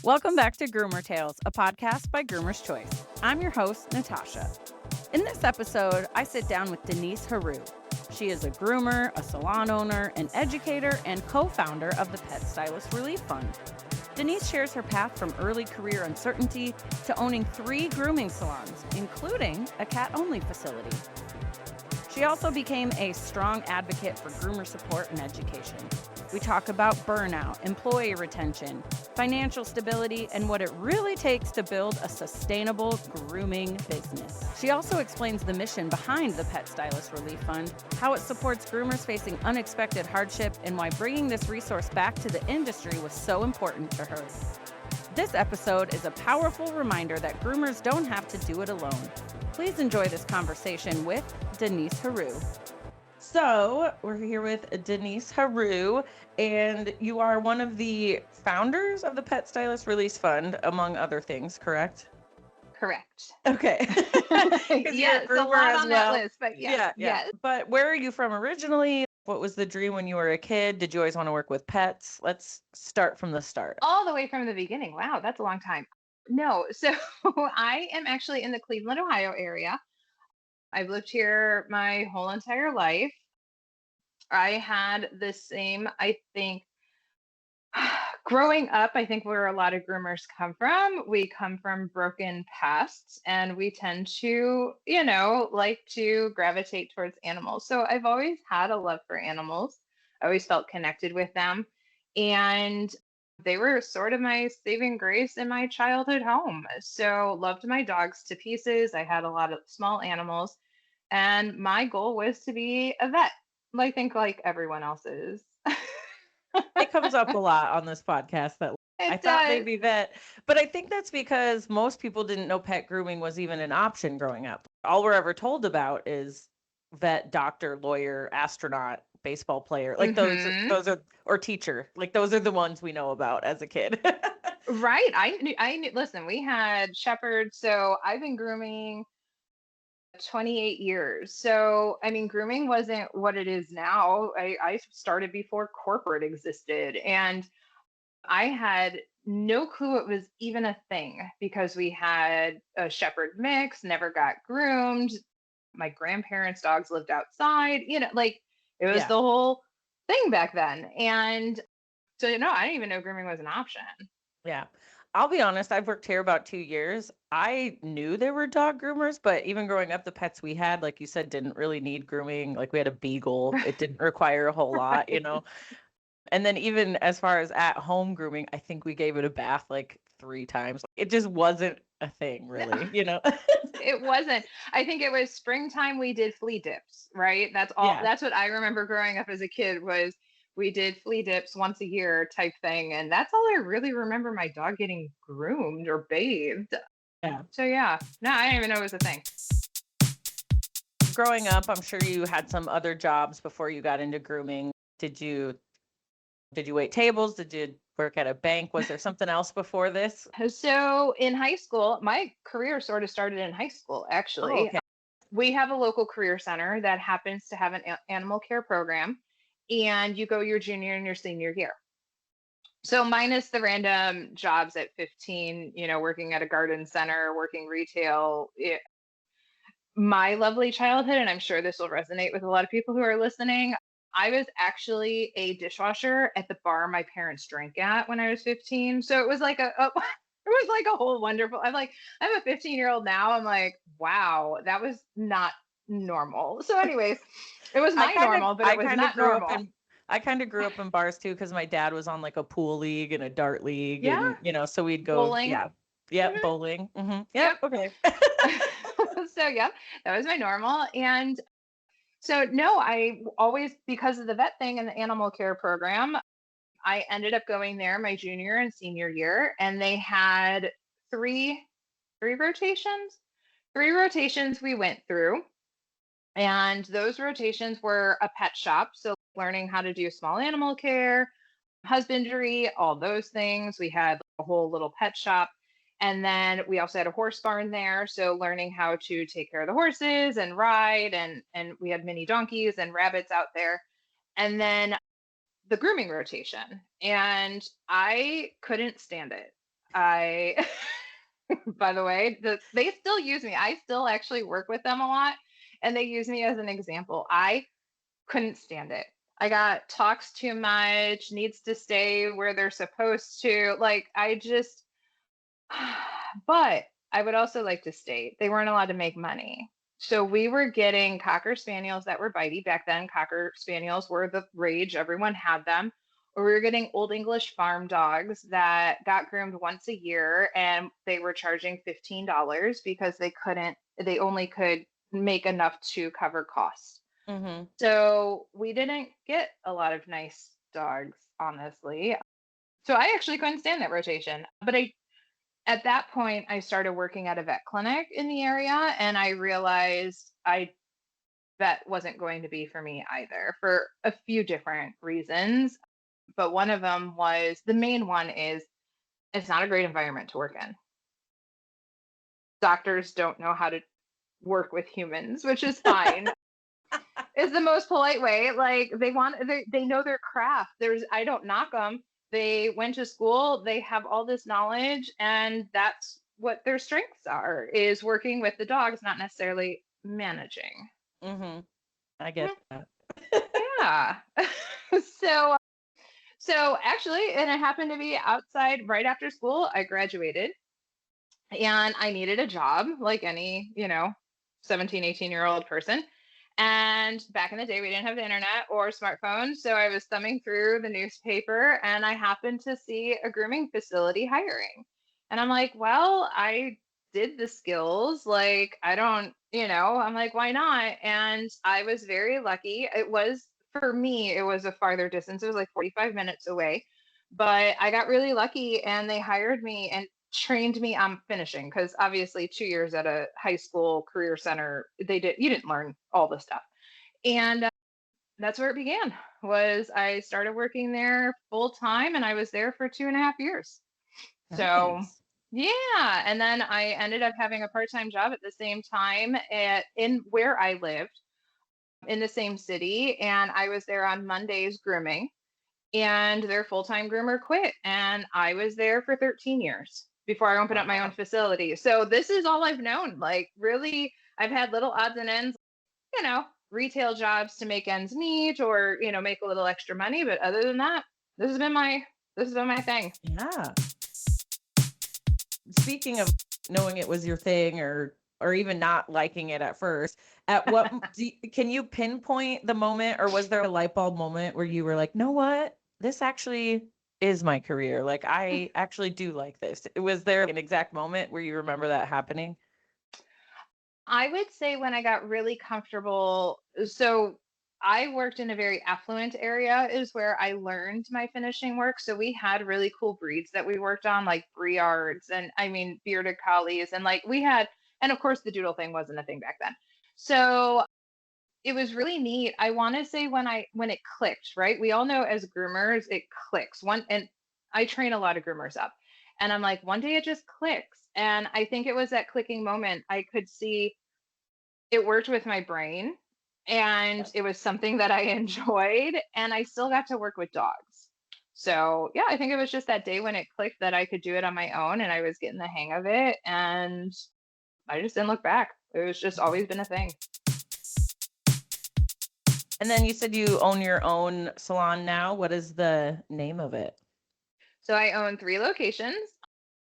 Welcome back to Groomer Tales, a podcast by Groomer's Choice. I'm your host, Natasha. In this episode, I sit down with Denise Heroux. She is a groomer, a salon owner, an educator, and co-founder of the Pet Stylist Relief Fund. Denise shares her path from early career uncertainty to owning 3 grooming salons, including a cat-only facility. She also became a strong advocate for groomer support and education. We talk about burnout, employee retention, financial stability, and what it really takes to build a sustainable grooming business. She also explains the mission behind the Pet Stylist Relief Fund, how it supports groomers facing unexpected hardship, and why bringing this resource back to the industry was so important to her. This episode is a powerful reminder that groomers don't have to do it alone. Please enjoy this conversation with Denise Heroux. So we're here with Denise Heroux, and you are one of the founders of the Pet Stylist Relief Fund, among other things, correct? Correct. Okay. Yes, a lot on that list, but yes. But where are you from originally? What was the dream when you were a kid? Did you always want to work with pets? Let's start from the start. All the way from the beginning. Wow, that's a long time. No, so I am actually in the Cleveland, Ohio area. I've lived here my whole entire life. I had the same, I think, growing up, I think where a lot of groomers come from, we come from broken pasts and we tend to, like to gravitate towards animals. So I've always had a love for animals. I always felt connected with them. And they were sort of my saving grace in my childhood home. So loved my dogs to pieces. I had a lot of small animals. And my goal was to be a vet. I think like everyone else's. It comes up a lot on this podcast that I thought maybe vet, but I think that's because most people didn't know pet grooming was even an option growing up. All we're ever told about is vet, doctor, lawyer, astronaut, baseball player. Like those are, or teacher. Like those are the ones we know about as a kid. Right. I knew, listen, we had shepherds. So I've been grooming 28 years. So, I mean, grooming wasn't what it is now. I started before corporate existed, and I had no clue it was even a thing because we had a shepherd mix, never got groomed. My grandparents' dogs lived outside, it was the whole thing back then. And so, I didn't even know grooming was an option. Yeah. I'll be honest, I've worked here about 2 years. I knew there were dog groomers, but even growing up, the pets we had, like you said, didn't really need grooming. Like we had a beagle. It didn't require a whole lot, And then even as far as at home grooming, I think we gave it a bath like 3 times. It just wasn't a thing really, It wasn't. I think it was springtime we did flea dips, right? That's all. Yeah. That's what I remember growing up as a kid was we did flea dips once a year type thing. And that's all I really remember my dog getting groomed or bathed. Yeah. So yeah, no, I didn't even know it was a thing. Growing up, I'm sure you had some other jobs before you got into grooming. Did you wait tables? Did you work at a bank? Was there something else before this? So in high school, my career sort of started in high school, actually. Oh, okay. We have a local career center that happens to have an animal care program, and you go your junior and your senior year. So minus the random jobs at 15, working at a garden center, working retail, my lovely childhood, and I'm sure this will resonate with a lot of people who are listening. I was actually a dishwasher at the bar my parents drank at when I was 15. So it was like it was like a whole wonderful. I'm a 15-year-old now. I'm like, wow, that was not normal. So anyways, it was normal, but it was not normal. I kind of grew up in bars too because my dad was on like a pool league and a dart league. Yeah. And, so we'd go. Bowling. Yeah. Yeah. Mm-hmm. Bowling. Mm-hmm. Yep. Okay. So, yeah, that was my normal. And so, no, I always, because of the vet thing and the animal care program, I ended up going there my junior and senior year. And they had three rotations. 3 rotations we went through. And those rotations were a pet shop. So learning how to do small animal care, husbandry, all those things. We had a whole little pet shop. And then we also had a horse barn there. So learning how to take care of the horses and ride. And we had mini donkeys and rabbits out there. And then the grooming rotation. And I couldn't stand it. I, by the way, they still use me. I still actually work with them a lot, and they use me as an example. I couldn't stand it. I got talks too much, needs to stay where they're supposed to. Like, I just, but I would also like to state they weren't allowed to make money. So we were getting Cocker Spaniels that were bitey. Back then, Cocker Spaniels were the rage. Everyone had them. Or we were getting Old English farm dogs that got groomed once a year and they were charging $15 because they only could make enough to cover costs. Mm-hmm. So we didn't get a lot of nice dogs, honestly. So I actually couldn't stand that rotation. But at that point, I started working at a vet clinic in the area, and I realized that wasn't going to be for me either for a few different reasons. But one of them was the main one is it's not a great environment to work in. Doctors don't know how to work with humans, which is fine. Is the most polite way. Like they know their craft. I don't knock them. They went to school, they have all this knowledge, and that's what their strengths are, is working with the dogs, not necessarily managing. Mm-hmm. I get that. Yeah. so so actually, and it happened to be outside right after school. I graduated and I needed a job like any, 17, 18-year-old person. And back in the day, we didn't have the internet or smartphones. So I was thumbing through the newspaper and I happened to see a grooming facility hiring. And I'm like, well, I did the skills. Like, I don't, I'm like, why not? And I was very lucky. For me, it was a farther distance. It was like 45 minutes away. But I got really lucky and they hired me and trained me on finishing because obviously 2 years at a high school career center you didn't learn all the stuff. And that's where it began. Was I started working there full time and I was there for 2.5 years. So Nice. yeah, and then I ended up having a part-time job at the same time in where I lived in the same city, and I was there on Mondays grooming, and their full-time groomer quit, and I was there for 13 years before I opened up my own Wow. facility. So this is all I've known. Like, really, I've had little odds and ends, you know, retail jobs to make ends meet or, make a little extra money, but other than that, this has been my thing. Yeah. Speaking of knowing it was your thing or even not liking it at first, at what can you pinpoint the moment, or was there a light bulb moment where you were like, "Know what? This actually is my career. Like I actually do like this." Was there an exact moment where you remember that happening? I would say when I got really comfortable, so I worked in a very affluent area is where I learned my finishing work. So we had really cool breeds that we worked on, like Briards and I mean bearded collies, and like and of course the doodle thing wasn't a thing back then. So it was really neat. I want to say when it clicked, right? We all know as groomers it clicks. And I train a lot of groomers up. And I'm like, one day it just clicks. And I think it was that clicking moment. I could see it worked with my brain and it was something that I enjoyed and I still got to work with dogs. So, yeah, I think it was just that day when it clicked that I could do it on my own and I was getting the hang of it and I just didn't look back. It was just always been a thing. And then you said you own your own salon now. What is the name of it? So, I own 3 locations.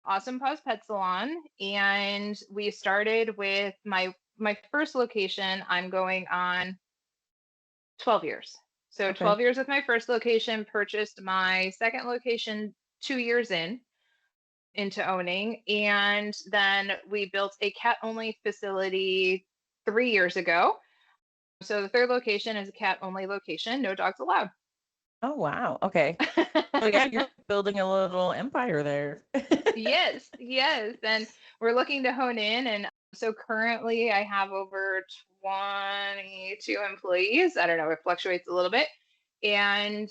Awesome Paws Pet Salon, and we started with my first location. I'm going on 12 years. So Okay. 12 years with my first location, purchased my second location 2 years into owning. And then we built a cat only facility 3 years ago. So the third location is a cat only location, no dogs allowed. Oh, wow. Okay. Oh, yeah, you're building a little empire there. Yes, yes. And we're looking to hone in. And so currently I have over 22 employees. I don't know, it fluctuates a little bit. And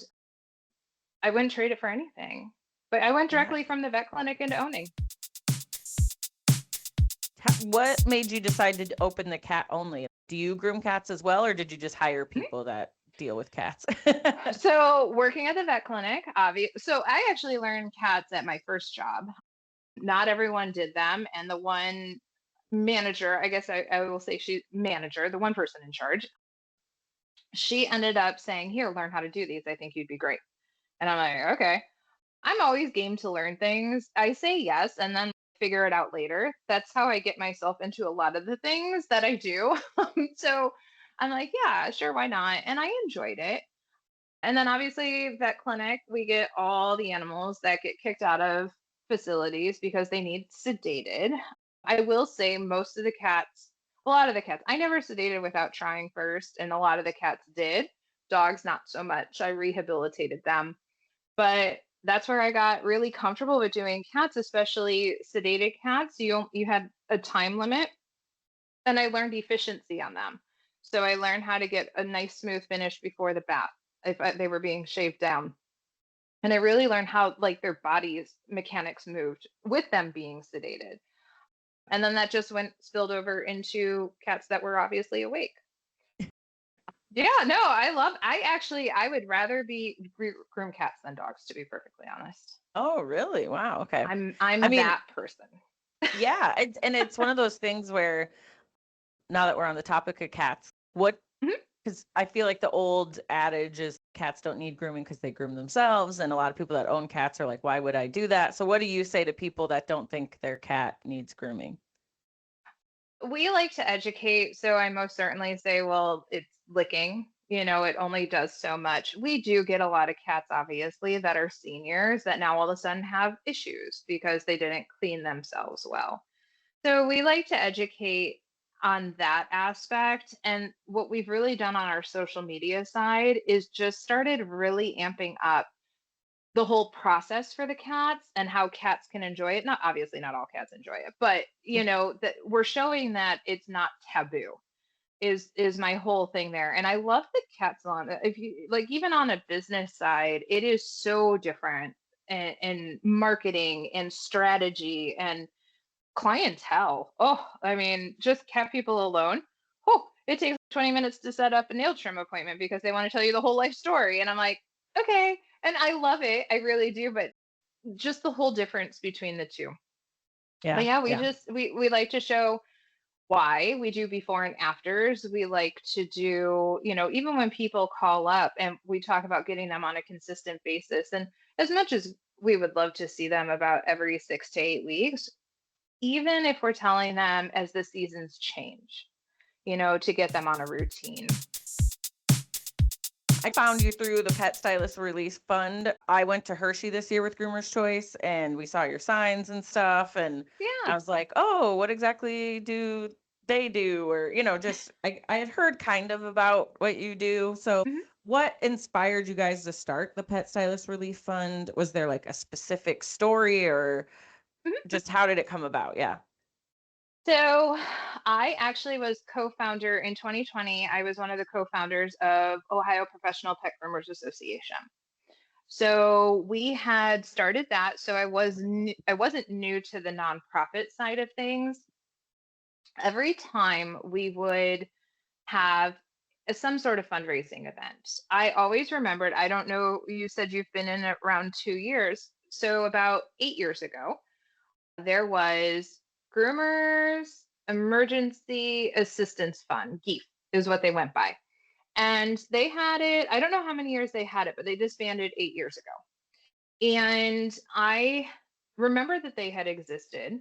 I wouldn't trade it for anything. But I went Yeah. directly from the vet clinic into owning. What made you decide to open the cat only? Do you groom cats as well, or did you just hire people that deal with cats? So working at the vet clinic, so I actually learned cats at my first job. Not everyone did them. And the one manager, I guess I will say she's manager, the one person in charge, she ended up saying, here, learn how to do these. I think you'd be great. And I'm like, okay. I'm always game to learn things. I say yes and then figure it out later. That's how I get myself into a lot of the things that I do. So I'm like, yeah, sure, why not? And I enjoyed it. And then obviously vet clinic, we get all the animals that get kicked out of facilities because they need sedated. I will say most of the cats, a lot of the cats, I never sedated without trying first, and a lot of the cats did. Dogs, not so much. I rehabilitated them. But that's where I got really comfortable with doing cats, especially sedated cats. You had a time limit, and I learned efficiency on them. So I learned how to get a nice smooth finish before the bath if they were being shaved down. And I really learned how like their bodies mechanics moved with them being sedated. And then that just went spilled over into cats that were obviously awake. Yeah, no, I would rather be groom cats than dogs, to be perfectly honest. Oh, really? Wow. Okay. I'm I mean, that person. yeah, and it's one of those things where now that we're on the topic of cats, what Mhm. because I feel like the old adage is cats don't need grooming because they groom themselves, and a lot of people that own cats are like, why would I do that? So what do you say to people that don't think their cat needs grooming? We like to educate, so I most certainly say, well, it's licking. It only does so much. We do get a lot of cats, obviously, that are seniors that now all of a sudden have issues because they didn't clean themselves well. So we like to educate on that aspect. And what we've really done on our social media side is just started really amping up the whole process for the cats and how cats can enjoy it. Not obviously not all cats enjoy it, but that we're showing that it's not taboo is my whole thing there. And I love the cat salon. If you like, even on a business side, it is so different in marketing and strategy and clientele. Oh, I mean, just cat people alone. Oh, it takes 20 minutes to set up a nail trim appointment because they want to tell you the whole life story. And I'm like, okay. And I love it. I really do. But just the whole difference between the two. But Yeah, yeah, we yeah. just we like to show why we do before and afters. We like to do, even when people call up and we talk about getting them on a consistent basis. And as much as we would love to see them about every 6 to 8 weeks, even if we're telling them as the seasons change, to get them on a routine. I found you through the Pet Stylist Relief Fund. I went to Hershey this year with Groomer's Choice and we saw your signs and stuff. And I Yeah. was like, oh, what exactly do they do? Or, just I had heard kind of about what you do. So, Mhm, what inspired you guys to start the Pet Stylist Relief Fund? Was there like a specific story or mhm. just how did it come about? Yeah. So I actually was co-founder in 2020. I was one of the co-founders of Ohio Professional Pet Groomers Association. So we had started that. So I wasn't new to the nonprofit side of things. Every time we would have some sort of fundraising event. I always remembered, I don't know, you said you've been in around 2 years. So about 8 years ago, there was Groomers Emergency Assistance Fund, GEEF is what they went by. And they had it, I don't know how many years they had it, but they disbanded 8 years ago. And I remember that they had existed,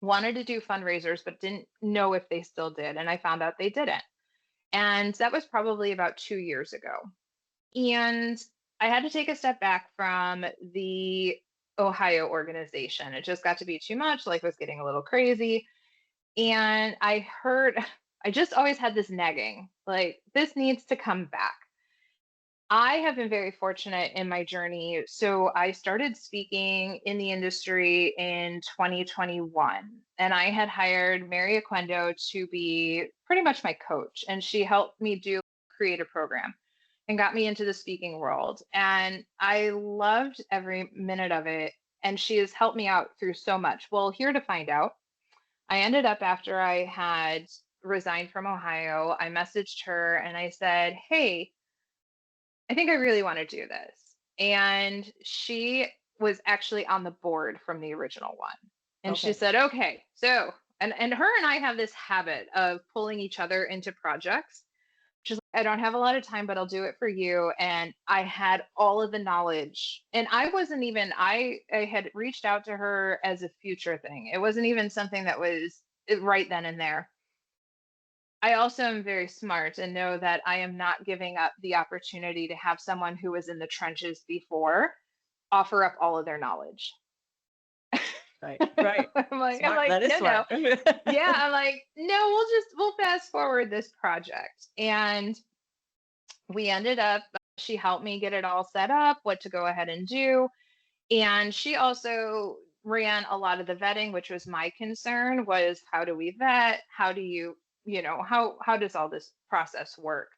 wanted to do fundraisers, but didn't know if they still did. And I found out they didn't. And that was probably about 2 years ago. And I had to take a step back from the Ohio organization. It just got to be too much, life was getting a little crazy. And I heard, I just always had this nagging, like, this needs to come back. I have been very fortunate in my journey. So I started speaking in the industry in 2021, and I had hired Mary Aquendo to be pretty much my coach, and she helped me do create a program and got me into the speaking world. And I loved every minute of it. And she has helped me out through so much. Well, here to find out, I ended up after I had resigned from Ohio, I messaged her and I said, hey, I think I really want to do this. And she was actually on the board from the original one. And she Okay. said, okay, so, and her and I have this habit of pulling each other into projects. She's like, I don't have a lot of time, but I'll do it for you. And I had all of the knowledge. And I wasn't even, I had reached out to her as a future thing. It wasn't even something that was right then and there. I also am very smart and know that I am not giving up the opportunity to have someone who was in the trenches before offer up all of their knowledge. Right. Right. I'm Smart. like, That is no, no. smart. Yeah, I'm like, no, we'll fast forward this project. And we ended up, she helped me get it all set up, what to go ahead and do. And she also ran a lot of the vetting, which was my concern, was how do we vet? How do you, how does all this process work?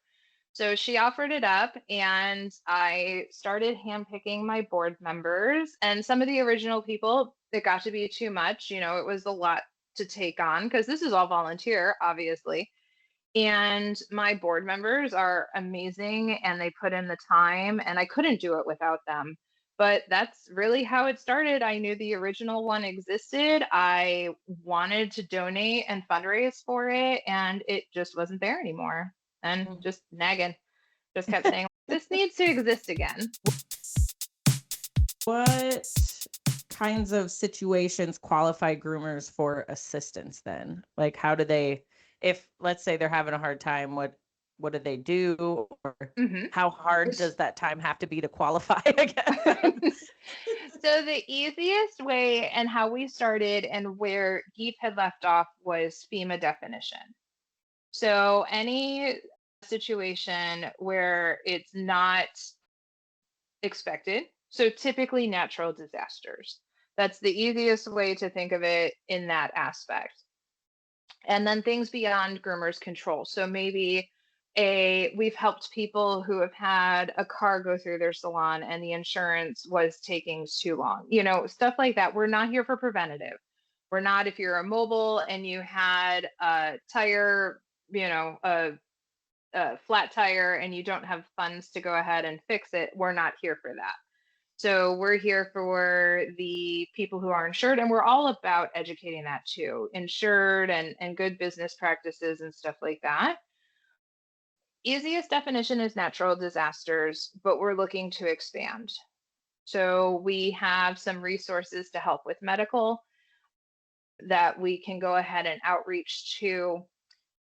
So she offered it up, and I started handpicking my board members. And some of the original people, it got to be too much. It was a lot to take on because this is all volunteer, obviously. And my board members are amazing and they put in the time, and I couldn't do it without them. But that's really how it started. I knew the original one existed. I wanted to donate and fundraise for it, and it just wasn't there anymore. And just nagging, just kept saying, this needs to exist again. What kinds of situations qualify groomers for assistance then? Like, how do they, if let's say they're having a hard time, what do they do? Or Mhm. how hard does that time have to be to qualify, I guess? So the easiest way and how we started and where Geep had left off was FEMA definition. So any situation where it's not expected, so typically natural disasters. That's the easiest way to think of it in that aspect. And then things beyond groomers control. So maybe we've helped people who have had a car go through their salon and the insurance was taking too long, stuff like that. We're not here for preventative. We're not, if you're a mobile and you had a tire, a flat tire and you don't have funds to go ahead and fix it, we're not here for that. So we're here for the people who are insured, and we're all about educating that too, insured and good business practices and stuff like that. Easiest definition is natural disasters, but we're looking to expand. So we have some resources to help with medical that we can go ahead and outreach to.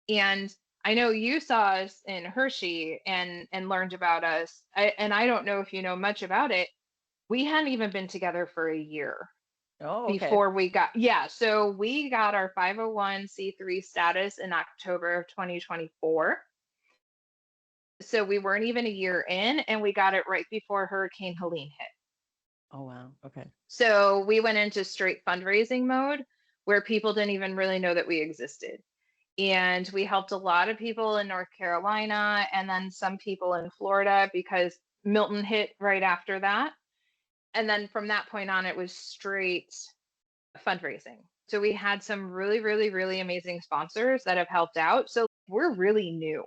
And I know you saw us in Hershey and learned about us. And I don't know if you know much about it. We hadn't even been together for a year Oh, okay. before we got, yeah. So we got our 501c3 status in October of 2024. So we weren't even a year in, and we got it right before Hurricane Helene hit. Oh, wow. Okay. So we went into straight fundraising mode where people didn't even really know that we existed. And we helped a lot of people in North Carolina and then some people in Florida because Milton hit right after that. And then from that point on, it was straight fundraising. So we had some really, really, really amazing sponsors that have helped out. So we're really new.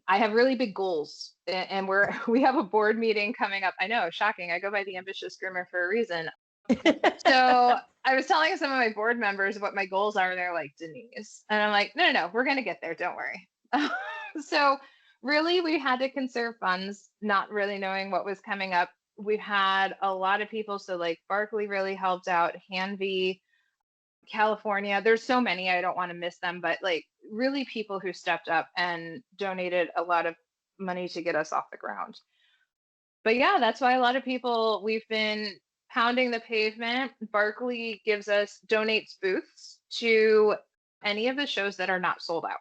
I have really big goals, and we have a board meeting coming up. I know, shocking. I go by the ambitious groomer for a reason. So I was telling some of my board members what my goals are, and they're like, Denise. And I'm like, no, no, no, we're going to get there. Don't worry. So really, we had to conserve funds, not really knowing what was coming up. We've had a lot of people. So like Barkley really helped out, Hanvey, California. There's so many, I don't want to miss them, but like really people who stepped up and donated a lot of money to get us off the ground. But yeah, that's why a lot of people, we've been pounding the pavement. Barkley donates booths to any of the shows that are not sold out.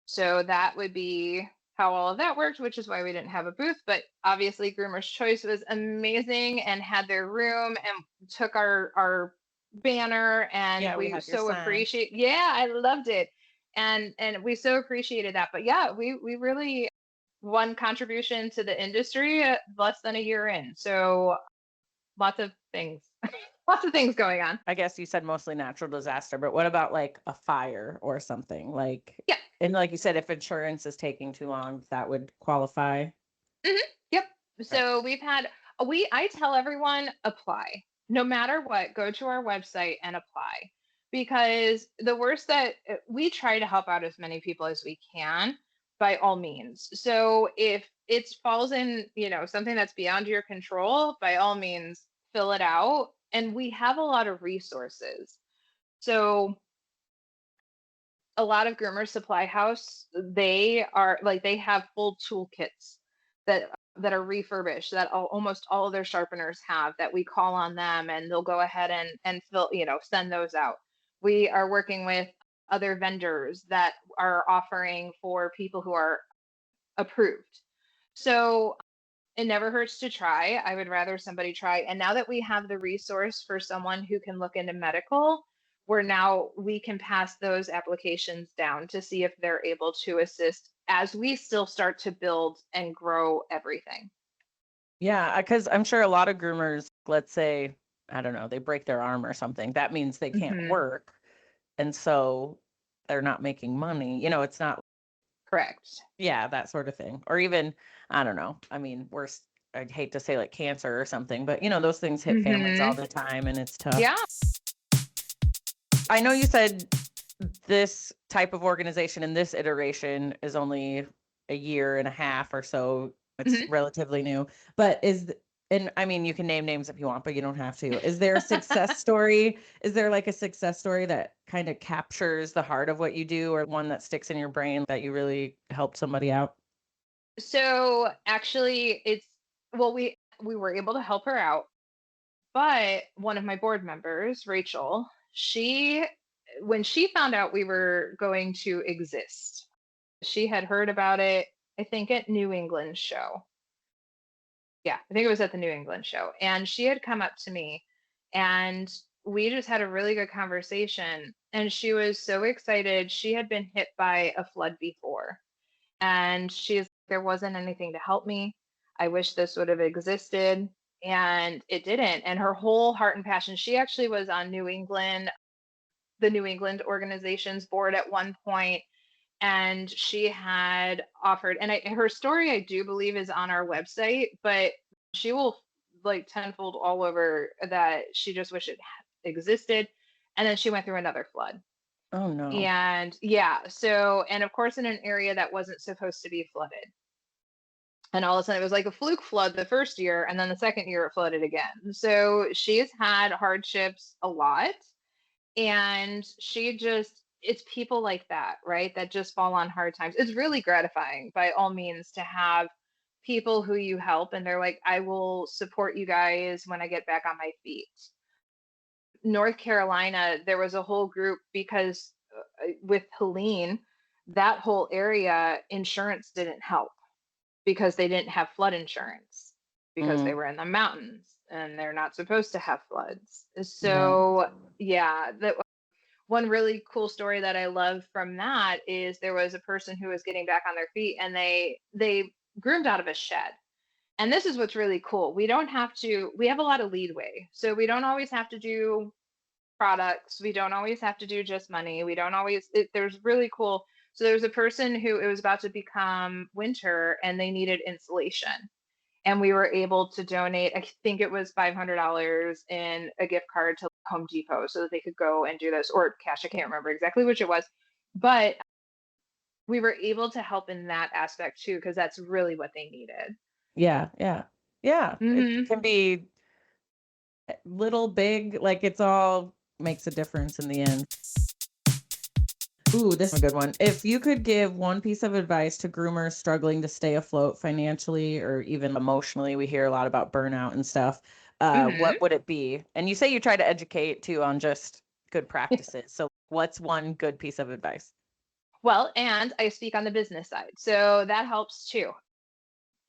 So that would be how all of that worked, which is why we didn't have a booth. But obviously, Groomer's Choice was amazing and had their room and took our banner, and Yeah, we we have your so sign. appreciate. Yeah, I loved it, and we so appreciated that. But yeah, we really one contribution to the industry less than a year in. So lots of things, lots of things going on. I guess you said mostly natural disaster, but what about like a fire or something? Like, Yeah. and like you said, if insurance is taking too long, that would qualify. Hmm. Yep. Right. So we've had I tell everyone apply. No matter what, go to our website and apply. Because the worst that we try to help out as many people as we can by all means. So if it falls in, something that's beyond your control, by all means, fill it out. And we have a lot of resources. So a lot of Groomer Supply House, they are like they have full toolkits that are refurbished that almost all of their sharpeners have that we call on them and they'll go ahead and fill, send those out. We are working with other vendors that are offering for people who are approved. So it never hurts to try. I would rather somebody try. And now that we have the resource for someone who can look into medical, we can pass those applications down to see if they're able to assist as we still start to build and grow everything. Yeah, because I'm sure a lot of groomers, let's say, I don't know, they break their arm or something. That means they can't Hmm. work. And so they're not making money. It's not, Correct. yeah, that sort of thing. Or even, I don't know. I mean, worse, I'd hate to say like cancer or something, but those things hit families all Hmm. the time and it's tough. Yeah. I know you said this type of organization in this iteration is only a year and a half or so. It's Hmm. relatively new, but and I mean, you can name names if you want, but you don't have to. Is there a success story? Is there like a success story that kind of captures the heart of what you do, or one that sticks in your brain that you really helped somebody out? So actually, we were able to help her out, but one of my board members, Rachel, when she found out we were going to exist, she had heard about it, I think at New England show. Yeah, I think it was at the New England show. And she had come up to me and we just had a really good conversation. And she was so excited. She had been hit by a flood before. And there wasn't anything to help me. I wish this would have existed. And it didn't. And her whole heart and passion, she actually was on the New England organization's board at one point, and she had offered, and her story I do believe is on our website, but she will like tenfold all over that she just wished it existed. And then she went through another flood. Oh no. And yeah, so, and of course in an area that wasn't supposed to be flooded. And all of a sudden it was like a fluke flood the first year, and then the second year it flooded again. So she's had hardships a lot, and it's people like that, right, that just fall on hard times. It's really gratifying by all means to have people who you help and they're like, I will support you guys when I get back on my feet. North Carolina, there was a whole group because with Helene, that whole area, insurance didn't help because they didn't have flood insurance because they Mm, were in the mountains and they're not supposed to have floods. right. So yeah, that one really cool story that I love from that is there was a person who was getting back on their feet and they groomed out of a shed. And this is what's really cool. We have a lot of leadway. So we don't always have to do products. We don't always have to do just money. We don't always, there's really cool. So there's a person who it was about to become winter and they needed insulation. And we were able to donate, I think it was $500 in a gift card to Home Depot so that they could go and do this, or cash. I can't remember exactly which it was, but we were able to help in that aspect too, because that's really what they needed. Yeah, yeah. Yeah. It Hmm. can be little, big, like it's all makes a difference in the end. Ooh, this is a good one. If you could give one piece of advice to groomers struggling to stay afloat financially or even emotionally, we hear a lot about burnout and stuff. Hmm. What would it be? And you say you try to educate too on just good practices. So what's one good piece of advice? Well, and I speak on the business side, so that helps too.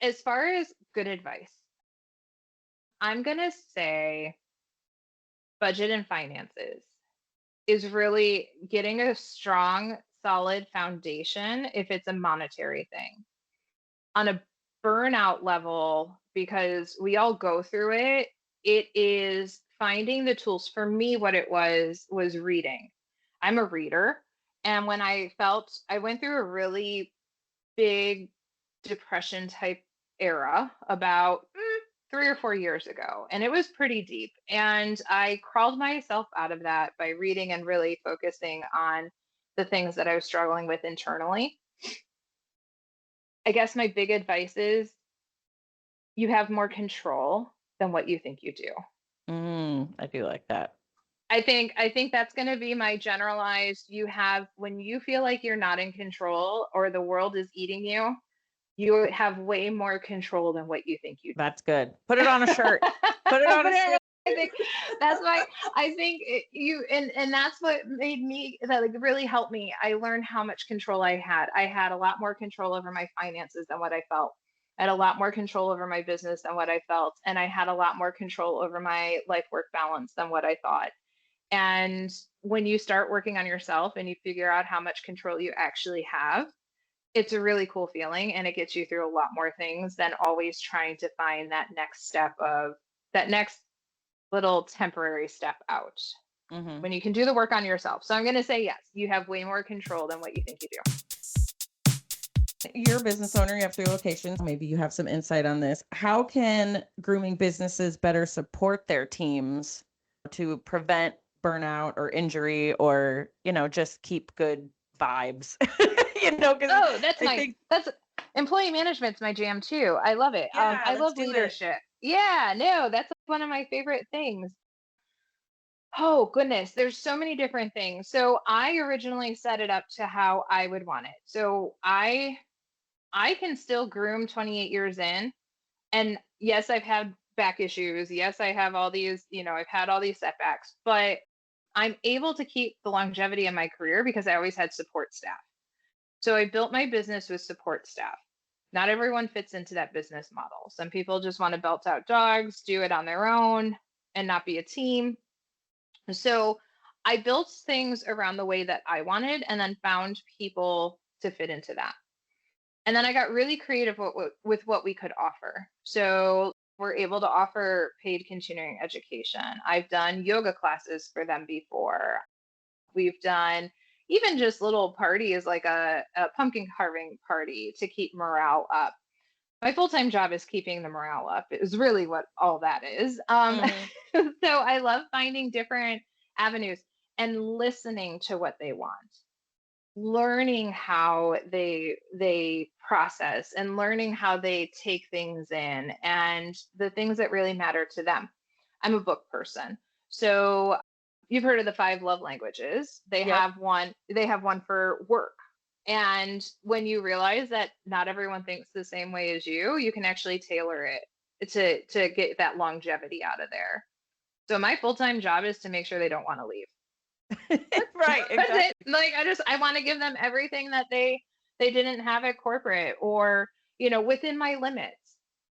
As far as good advice, I'm going to say budget and finances is really getting a strong, solid foundation if it's a monetary thing. On a burnout level, because we all go through it, it is finding the tools. For me, what it was reading. I'm a reader. And when I went through a really big depression type era about 3 or 4 years ago, and it was pretty deep. And I crawled myself out of that by reading and really focusing on the things that I was struggling with internally. I guess my big advice is you have more control than what you think you do. I do like that. I think that's going to be my generalized. You have, when you feel like you're not in control or the world is eating you, you have way more control than what you think you That's good. Put it on a shirt. Put it on but a shirt. I think that's why I think you and that's what made me, that like really helped me. I learned how much control I had. I had a lot more control over my finances than what I felt. I had a lot more control over my business than what I felt, and I had a lot more control over my life work balance than what I thought. And when you start working on yourself and you figure out how much control you actually have, it's a really cool feeling, and it gets you through a lot more things than always trying to find that next step of that next little temporary step out Mm-hmm. when you can do the work on yourself. So I'm going to say yes, you have way more control than what you think you do. You're a business owner, you have 3 locations. Maybe you have some insight on this. How can grooming businesses better support their teams to prevent burnout or injury or, just keep good vibes? Because Oh, I think, that's employee management's my jam too. I love it. yeah, I let's love do it. leadership. Yeah, no, that's one of my favorite things. Oh goodness, there's so many different things. So I originally set it up to how I would want it. So I can still groom 28 years in. And yes, I've had back issues. Yes, I have all these, I've had all these setbacks, but I'm able to keep the longevity of my career because I always had support staff. So I built my business with support staff. Not everyone fits into that business model. Some people just want to belt out dogs, do it on their own, and not be a team. So I built things around the way that I wanted and then found people to fit into that. And then I got really creative with what we could offer. So we're able to offer paid continuing education. I've done yoga classes for them before. We've done even just little parties like a pumpkin carving party to keep morale up. My full-time job is keeping the morale up. Is really what all that is. Mm-hmm. So I love finding different avenues and listening to what they want, learning how they process and learning how they take things in and the things that really matter to them. I'm a book person. So you've heard of the 5 love languages. Yep. They have one for work. And when you realize that not everyone thinks the same way as you can actually tailor it to get that longevity out of there. So my full-time job is to make sure they don't want to leave. Right, That's it. exactly. Like I want to give them everything that they didn't have at corporate, or within my limits.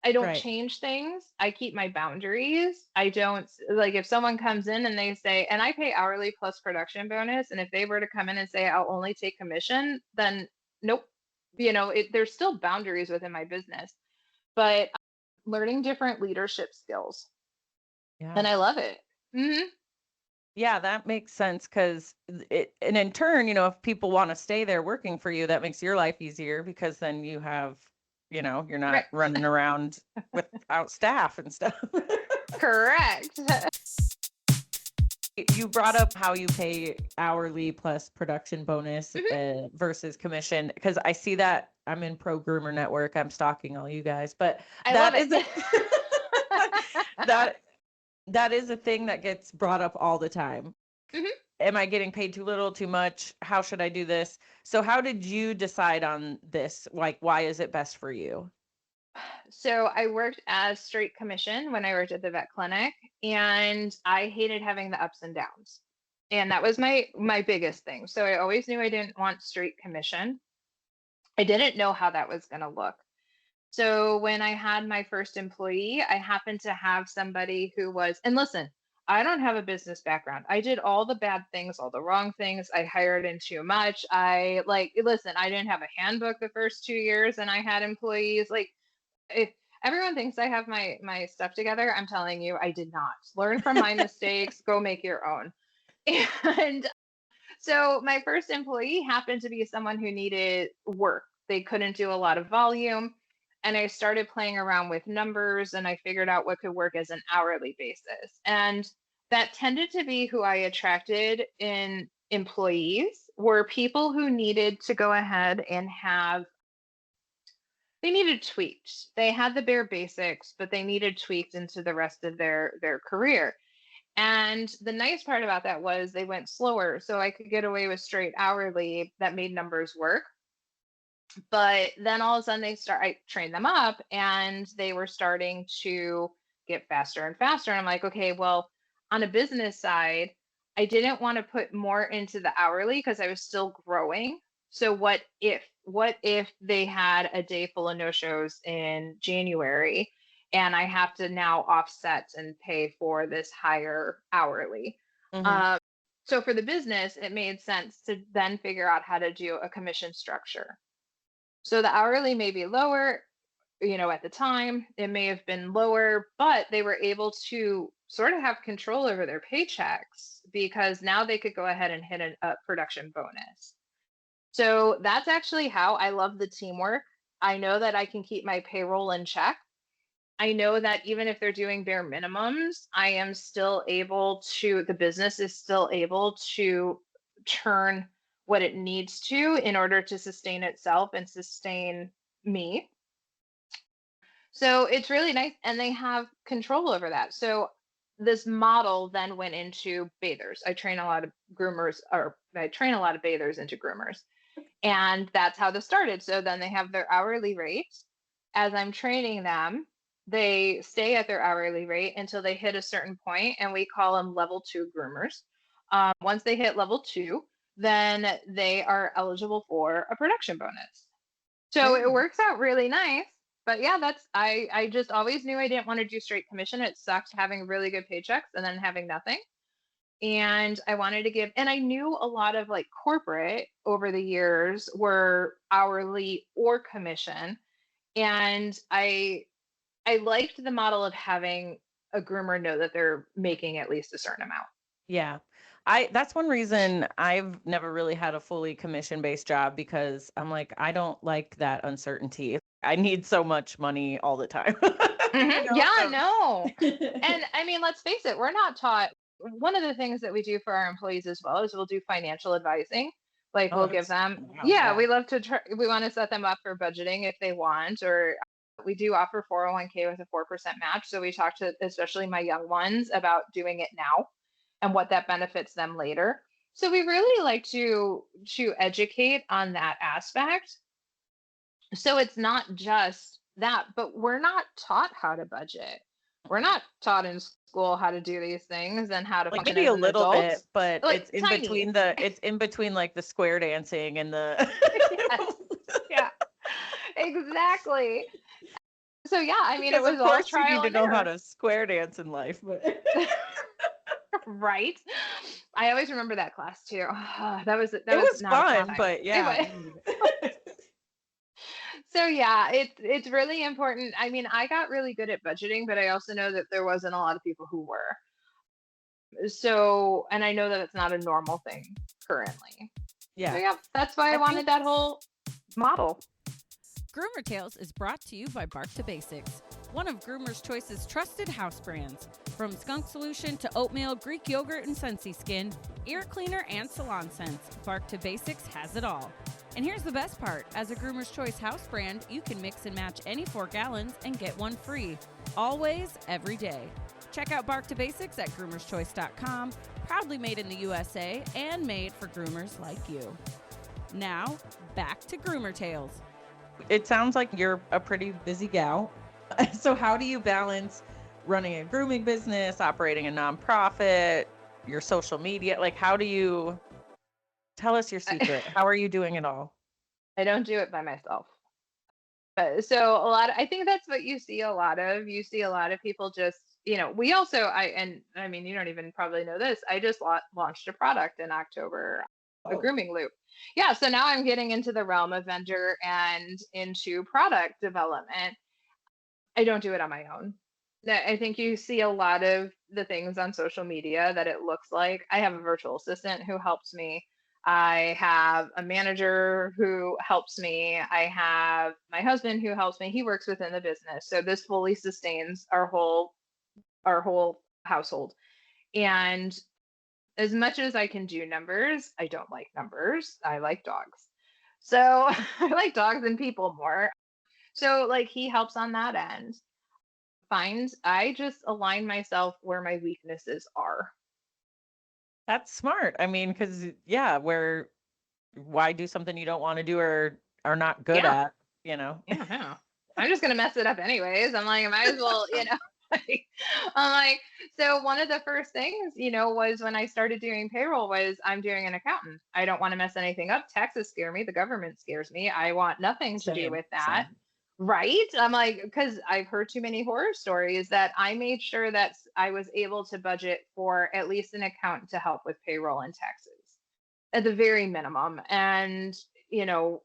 I don't Right. change things. I keep my boundaries. I don't, like, if someone comes in and they say, and I pay hourly plus production bonus, and if they were to come in and say I'll only take commission, then nope. There's still boundaries within my business, but learning different leadership skills, Yeah. and I love it. Hmm. Yeah, that makes sense because and in turn, if people want to stay there working for you, that makes your life easier because then you have, you're not Right. running around without staff and stuff. Correct. You brought up how you pay hourly plus production bonus Mhm. versus commission because I see that I'm in Pro Groomer Network. I'm stalking all you guys, but I love that it. is a that that is a thing that gets brought up all the time. Mhm. Am I getting paid too little, too much? How should I do this? So how did you decide on this? Like, why is it best for you? So I worked as straight commission when I worked at the vet clinic, and I hated having the ups and downs. And that was my biggest thing. So I always knew I didn't want straight commission. I didn't know how that was going to look. So when I had my first employee, I happened to have somebody who was, and listen, I don't have a business background. I did all the bad things, all the wrong things. I hired in too much. Listen, I didn't have a handbook the first 2 years and I had employees. Like, if everyone thinks I have my stuff together, I'm telling you, I did not. Learn from my mistakes, go make your own. And so my first employee happened to be someone who needed work. They couldn't do a lot of volume. and I started playing around with numbers and I figured out what could work as an hourly basis. And that tended to be who I attracted in employees were people who needed to go ahead and they needed tweaked. They had the bare basics, but they needed tweaked into the rest of their career. And the nice part about that was they went slower, so I could get away with straight hourly that made numbers work. But then all of a sudden I trained them up and they were starting to get faster and faster. And I'm like, okay, well, on a business side, I didn't want to put more into the hourly because I was still growing. So what if they had a day full of no-shows in January and I have to now offset and pay for this higher hourly? Mm-hmm. Um, so for the business, it made sense to then figure out how to do a commission structure. So the hourly may be lower, at the time, it may have been lower, but they were able to sort of have control over their paychecks because now they could go ahead and hit a production bonus. So that's actually how I love the teamwork. I know that I can keep my payroll in check. I know that even if they're doing bare minimums, I am still able to, the business is still able to turn what it needs to in order to sustain itself and sustain me. So it's really nice. And they have control over that. So this model then went into bathers. I train a lot of groomers, or I train a lot of bathers into groomers. And that's how this started. So then they have their hourly rate. As I'm training them, they stay at their hourly rate until they hit a certain point, and we call them level 2 groomers. Once they hit level 2, then they are eligible for a production bonus. So it works out really nice. But yeah, I just always knew I didn't want to do straight commission. It sucked having really good paychecks and then having nothing. And I wanted to give, and I knew a lot of like corporate over the years were hourly or commission. And I liked the model of having a groomer know that they're making at least a certain amount. Yeah. That's one reason I've never really had a fully commission-based job, because I'm like, I don't like that uncertainty. I need so much money all the time. Yeah, no. And I mean, let's face it, we're not taught. One of the things that we do for our employees as well is we'll do financial advising. Like Oh, we'll give them, wow, yeah, we love to try, we want to set them up for budgeting if they want, or we do offer 401k with a 4% match. So we talk to especially my young ones about doing it now and what that benefits them later. So we really like to educate on that aspect. So it's not just that, but we're not taught how to budget. We're not taught in school how to do these things and how to like function maybe as a an little adult. bit, but Like tiny. it's in between like the square dancing and the Yes. Yeah, exactly. So yeah, I mean, it because of was all course you need trial to and know how error. to square dance in life, but Right. I always remember that class too. That was it was not a fun fun, time. but It yeah. was. So yeah, it's really important. I mean, I got really good at budgeting, but I also know that there wasn't a lot of people who were. So, and I know that it's not a normal thing currently. So Yeah. yeah, that's why I I think wanted that whole model. Groomer Tales is brought to you by Bark to Basics, one of Groomer's Choice's trusted house brands. From skunk solution to oatmeal, Greek yogurt, and Scentsy Skin, ear cleaner, and salon scents, Bark to Basics has it all. And here's the best part. As a Groomer's Choice house brand, you can mix and match any 4 gallons and get one free. Always, every day. Check out Bark to Basics at groomerschoice.com, proudly made in the USA and made for groomers like you. Now, back to Groomer Tales. It sounds like you're a pretty busy gal. So how do you balance running a grooming business, operating a nonprofit, your social media? Like, how do you tell us your secret? How are you doing it all? I don't do it by myself. So I think that's what you see a lot of. You see a lot of people just, we also, and I mean, you don't even probably know this. I just launched a product in October, a grooming loop. Yeah. So now I'm getting into the realm of vendor and into product development. I don't do it on my own. I think you see a lot of the things on social media that it looks like. I have a virtual assistant who helps me. I have a manager who helps me. I have my husband who helps me. He works within the business. So this fully sustains our whole household. And as much as I can do numbers, I don't like numbers. I like dogs. So I like dogs and people more. So like he helps on that end. I just align myself where my weaknesses are. That's smart. I mean, because yeah, why do something you don't want to do or are not good Yeah. at, you know? Yeah, yeah. I'm just gonna mess it up anyways. I'm like, I might as well, like, I'm like, so one of the first things, was when I started doing payroll was I'm doing an accountant. I don't want to mess anything up. Taxes scare me. The government scares me. I want nothing to do Same, with that. same. Right? I'm like, because I've heard too many horror stories that I made sure that I was able to budget for at least an accountant to help with payroll and taxes at the very minimum. And, you know,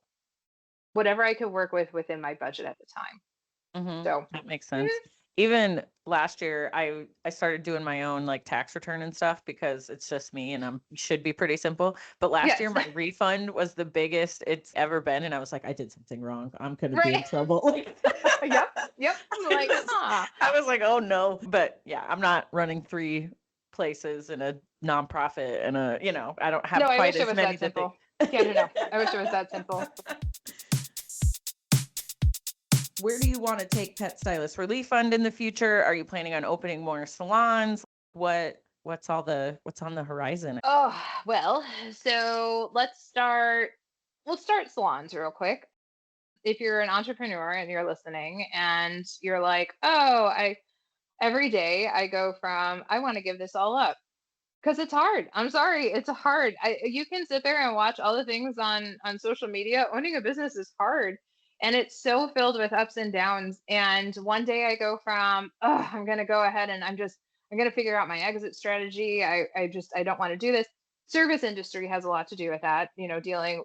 whatever I could work with within my budget at the time. So, That makes mm, sense. Even last year, I started doing my own like tax return and stuff because it's just me and should be pretty simple. But last year, yes, my refund was the biggest it's ever been, and I was like, I did something wrong. I'm gonna be in right. trouble. Like, Yep, yep. I'm like, huh. I was like, oh no. But yeah, I'm not running three places in a nonprofit and I don't No, have I quite wish it as was many that to think. simple. Yeah, no, no. I wish it was that simple. Where do you want to take Pet Stylist Relief Fund in the future? Are you planning on opening more salons? What's on the horizon? Oh, well, so let's start salons real quick. If you're an entrepreneur and you're listening and you're like, "Oh, I every day I go from I want to give this all up because it's hard. I'm sorry, it's hard. You can sit there and watch all the things on social media. Owning a business is hard, and it's so filled with ups and downs. And one day I go from, oh, I'm gonna go ahead and I'm gonna figure out my exit strategy. I don't want to do this. Service industry has a lot to do with that. Dealing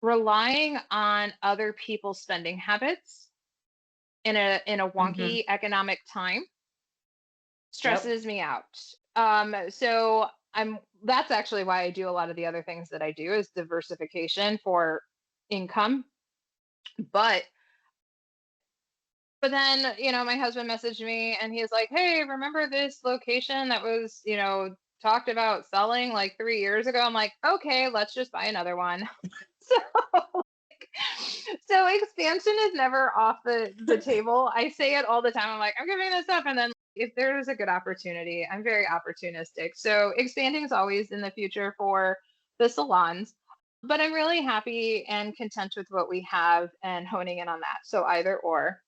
relying on other people's spending habits in a Hmm. wonky economic time Yep. stresses me out. So that's actually why I do a lot of the other things that I do is diversification for income. But but then, my husband messaged me and he's like, "Hey, remember this location that was, talked about selling like 3 years ago?" I'm like, "Okay, let's just buy another one." So so expansion is never off the table. I say it all the time. I'm like, I'm giving this up, and then if there's a good opportunity, I'm very opportunistic. So expanding is always in the future for the salons, but I'm really happy and content with what we have and honing in on that. So either or.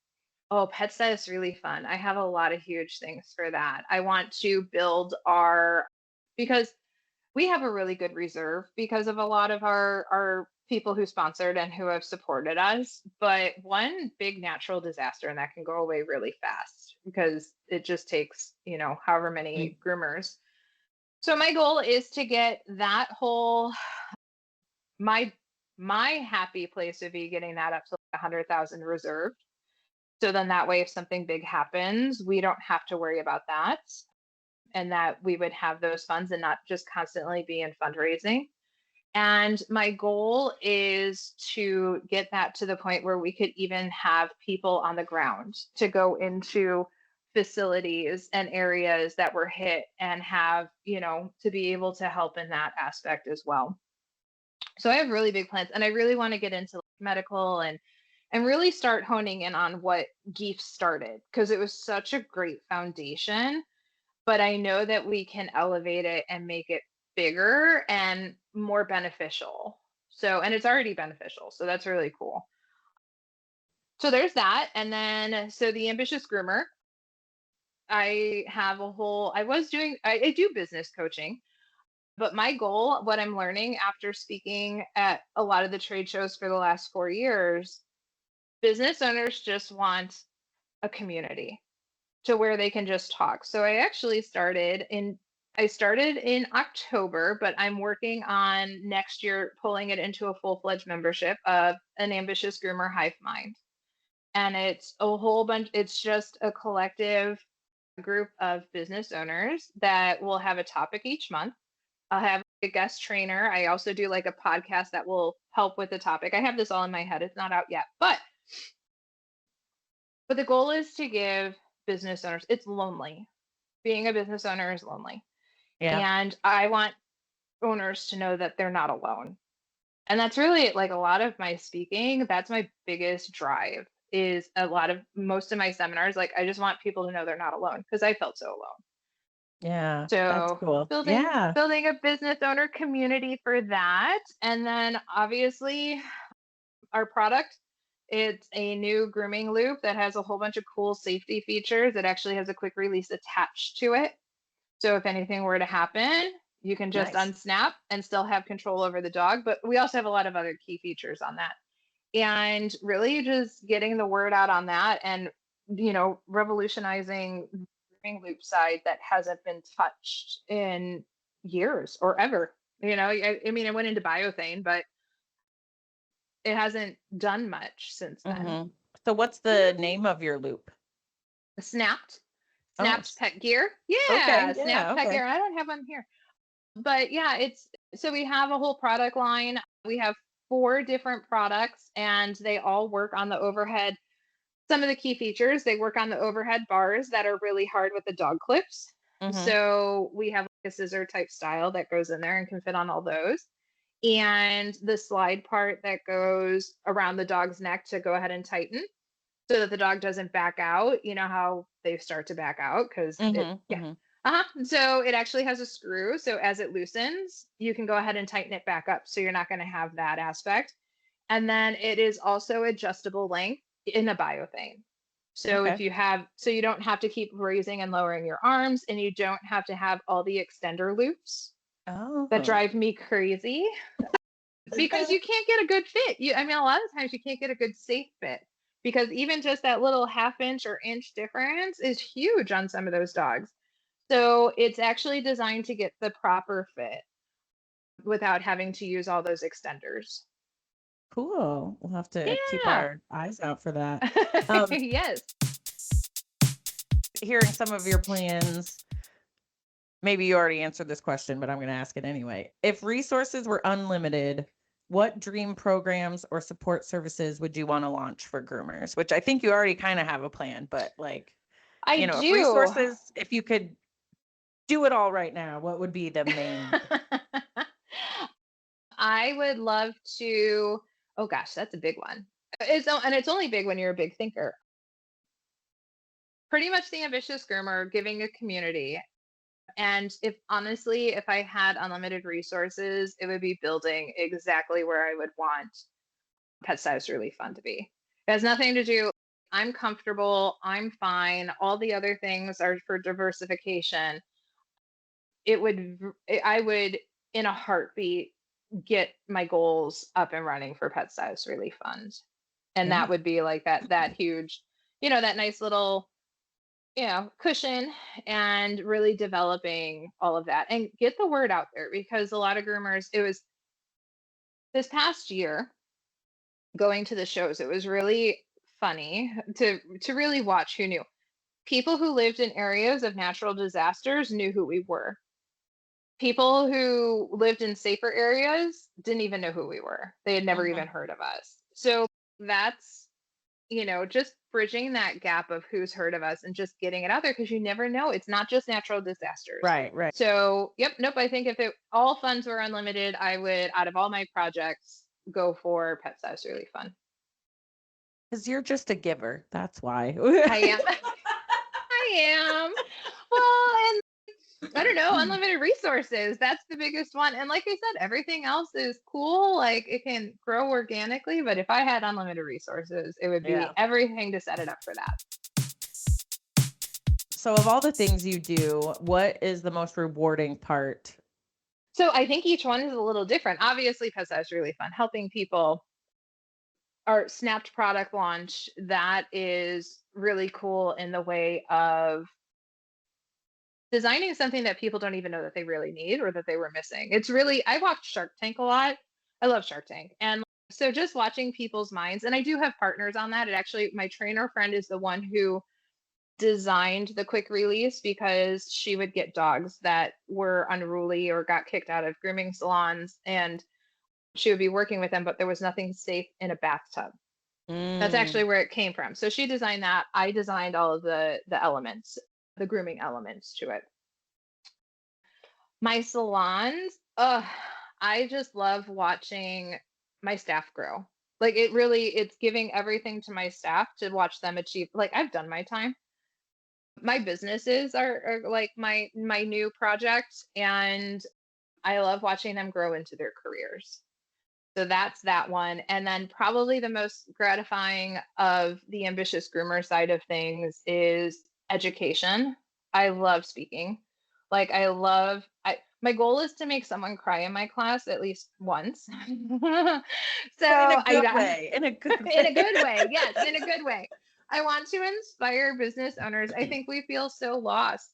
Oh, Pet Stylist is really fun. I have a lot of huge things for that. I want to build because we have a really good reserve because of a lot of our people who sponsored and who have supported us. But one big natural disaster, and that can go away really fast because it just takes, however Mm. many groomers. So my goal is to get that whole my my happy place would be getting that up to like 100,000 reserved. So then that way, if something big happens, we don't have to worry about that, and that we would have those funds and not just constantly be in fundraising. And my goal is to get that to the point where we could even have people on the ground to go into facilities and areas that were hit and have, to be able to help in that aspect as well. So I have really big plans and I really want to get into like medical and really start honing in on what Geef started because it was such a great foundation, but I know that we can elevate it and make it bigger and more beneficial. So, and it's already beneficial. So that's really cool. So there's that. And then, so the ambitious groomer, I do business coaching, but my goal, what I'm learning after speaking at a lot of the trade shows for the last 4 years, business owners just want a community to where they can just talk. So I started in October, but I'm working on next year pulling it into a full-fledged membership of an ambitious groomer hive mind. And it's a whole bunch, it's just a collective group of business owners that will have a topic each month. I'll have a guest trainer. I also do like a podcast that will help with the topic. I have this all in my head. It's not out yet, but the goal is to give business owners, it's lonely. Being a business owner is lonely. Yeah. And I want owners to know that they're not alone. And that's really like a lot of my speaking. That's my biggest drive is most of my seminars. Like I just want people to know they're not alone because I felt so alone. Yeah. That's So cool. building Yeah. building a business owner community for that. And then obviously our product, it's a new grooming loop that has a whole bunch of cool safety features. It actually has a quick release attached to it. So if anything were to happen, you can just Nice. unsnap and still have control over the dog. But we also have a lot of other key features on that. And really just getting the word out on that and, revolutionizing the grooming loop side that hasn't been touched in years or ever. I mean, I went into biothane, but it hasn't done much since then. So what's the name of your loop? Snapped. Oh, Snapped pet gear. okay. Yeah, Yeah. snapped pet Okay. gear. I don't have one here. But yeah, it's so we have a whole product line. We have 4 different products and they all work on the overhead. Some of the key features, they work on the overhead bars that are really hard with the dog clips. Mm-hmm. So we have like a scissor type style that goes in there and can fit on all those. And the slide part that goes around the dog's neck to go ahead and tighten so that the dog doesn't back out. You know how they start to back out because Mm-hmm. yeah. Mm-hmm. So it actually has a screw. So as it loosens, you can go ahead and tighten it back up. So you're not going to have that aspect. And then it is also adjustable length in a biothane. So Okay. so you don't have to keep raising and lowering your arms and you don't have to have all the extender loops that Oh. drive me crazy because you can't get a good fit. I mean, a lot of times you can't get a good safe fit because even just that little half-inch or inch difference is huge on some of those dogs. So it's actually designed to get the proper fit without having to use all those extenders. Cool. We'll have to keep Yeah. our eyes out for that. Um, Yes. Hearing some of your plans, maybe you already answered this question, but I'm going to ask it anyway. If resources were unlimited, what dream programs or support services would you want to launch for groomers? Which I think you already kind of have a plan, but like, I if do. resources, if you could do it all right now, what would be the main? I would love to. Oh gosh, that's a big one. And it's only big when you're a big thinker. Pretty much the ambitious groomer giving a community. And if I had unlimited resources, it would be building exactly where I would want Pet Stylist Relief Fund to be. It has nothing to do. I'm comfortable. I'm fine. All the other things are for diversification. I would, in a heartbeat, get my goals up and running for Pet Stylist Relief Fund. And Yeah. that would be like that huge, that nice little, cushion and really developing all of that and get the word out there because a lot of groomers, it was this past year going to the shows, it was really funny to really watch who knew. People who lived in areas of natural disasters knew who we were. People who lived in safer areas didn't even know who we were. They had never even Mhm. heard of us. So that's, just bridging that gap of who's heard of us and just getting it out there because you never know. It's not just natural disasters. Right, right. So, yep, nope. I think if all funds were unlimited, I would, out of all my projects, go for Pet Stylist Relief Fund. Because you're just a giver. That's why. I am. I am. Well, and I don't know, unlimited resources. That's the biggest one. And like I said, everything else is cool. Like it can grow organically, but if I had unlimited resources, it would be Yeah. everything to set it up for that. So of all the things you do, what is the most rewarding part? So I think each one is a little different. Obviously, Pet Stylist Really Fun, helping people. Our snapped product launch, that is really cool in the way of designing something that people don't even know that they really need or that they were missing. I watch Shark Tank a lot. I love Shark Tank. And so just watching people's minds, and I do have partners on that. My trainer friend is the one who designed the quick release because she would get dogs that were unruly or got kicked out of grooming salons, and she would be working with them, but there was nothing safe in a bathtub. That's Mm. actually where it came from. So she designed that. I designed all of the elements, the grooming elements to it. My salons, I just love watching my staff grow. Like it's giving everything to my staff to watch them achieve. Like I've done my time. My businesses are like my new project, and I love watching them grow into their careers. So that's that one. And then probably the most gratifying of the ambitious groomer side of things is education. I love speaking. Like my goal is to make someone cry in my class at least once. So But in a good I way, in a good in a way. good way. Yes, in a good way. I want to inspire business owners. I think we feel so lost.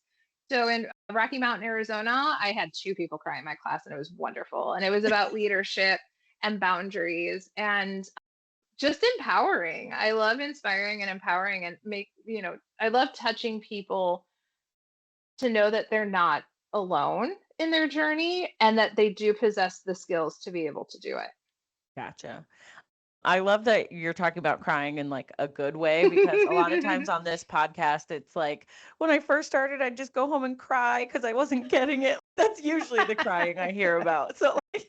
So in Rocky Mountain, Arizona, I had two people cry in my class, and it was wonderful. And it was about leadership and boundaries and just empowering. I love inspiring and empowering and I love touching people to know that they're not alone in their journey and that they do possess the skills to be able to do Gotcha. I love that you're talking about crying in like a good way, because a lot of times it. on this podcast, it's like when I first started, I'd just go home and cry because I wasn't getting it. That's usually the crying I hear about. So like,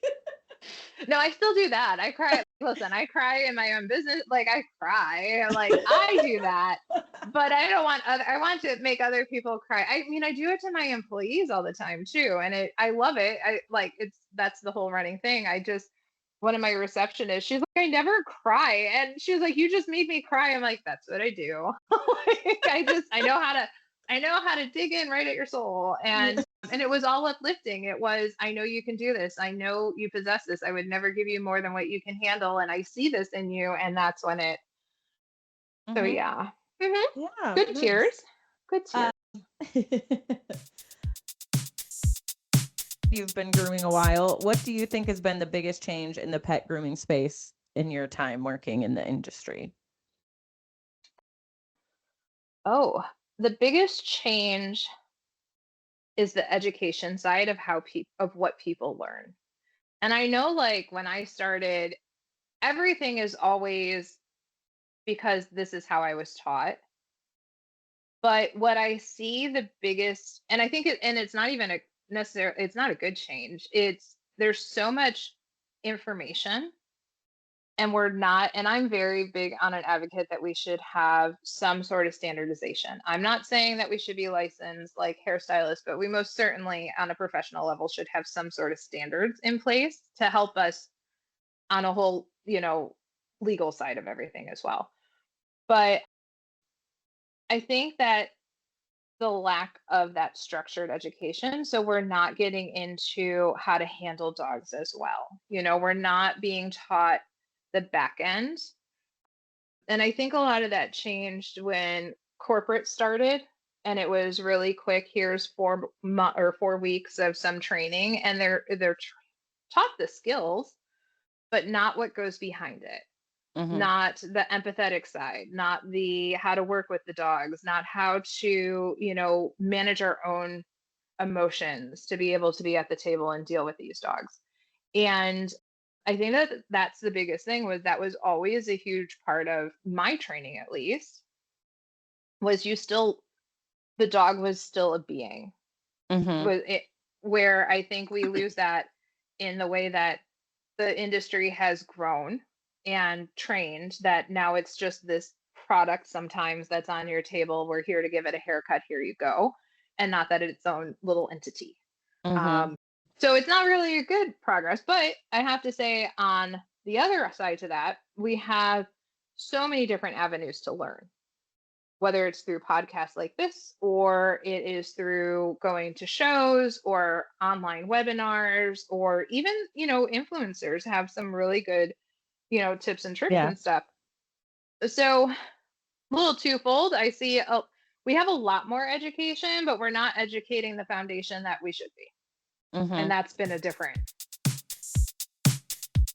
No, I still do that. I cry. Listen, I cry in my own business. Like I cry. Like I do that. But I want to make other people cry. I mean, I do it to my employees all the time too. And I love it. That's the whole running thing. One of my receptionists, she's like, I never cry. And she was like, you just made me cry. I'm like, that's what I do. Like, I know how to dig in right at your soul. And it was all uplifting. It was, I know you can do this. I know you possess this. I would never give you more than what you can handle. And I see this in you. And that's when so Mhm. yeah. hmm Yeah, Good nice. tears. Good tears. You've been grooming a while. What do you think has been the biggest change in the pet grooming space in your time working in the industry? Oh, the biggest change is the education side of of what people learn. And I know like when I started, everything is always because this is how I was taught. But what I see the biggest, and I think and it's not even it's not a good change. There's so much information, and I'm very big on an advocate that we should have some sort of standardization. I'm not saying that we should be licensed like hairstylists, but we most certainly on a professional level should have some sort of standards in place to help us on a whole, legal side of everything as well. But I think that the lack of that structured education. So we're not getting into how to handle dogs as well. We're not being taught the back end. And I think a lot of that changed when corporate started, and it was really quick. Here's 4 weeks of some training, and they're taught the skills, but not what goes behind it. Mhm. Not the empathetic side, not the how to work with the dogs, not how to, manage our own emotions to be able to be at the table and deal with these dogs. And I think that that's the biggest thing that was always a huge part of my training, at least, was the dog was still a being. Mhm. Was it where I think we lose that in the way that the industry has grown and trained, that now it's just this product sometimes that's on your table. We're here to give it a haircut. Here you go. And not that it's its own little entity. Mhm. Um, so it's not really a good progress. But I have to say, on the other side to that, we have so many different avenues to learn, whether it's through podcasts like this, or it is through going to shows or online webinars, or even, influencers have some really good, tips and tricks Yeah. and stuff. So a little twofold. We have a lot more education, but we're not educating the foundation that we should be. And Mhm. that's been a different.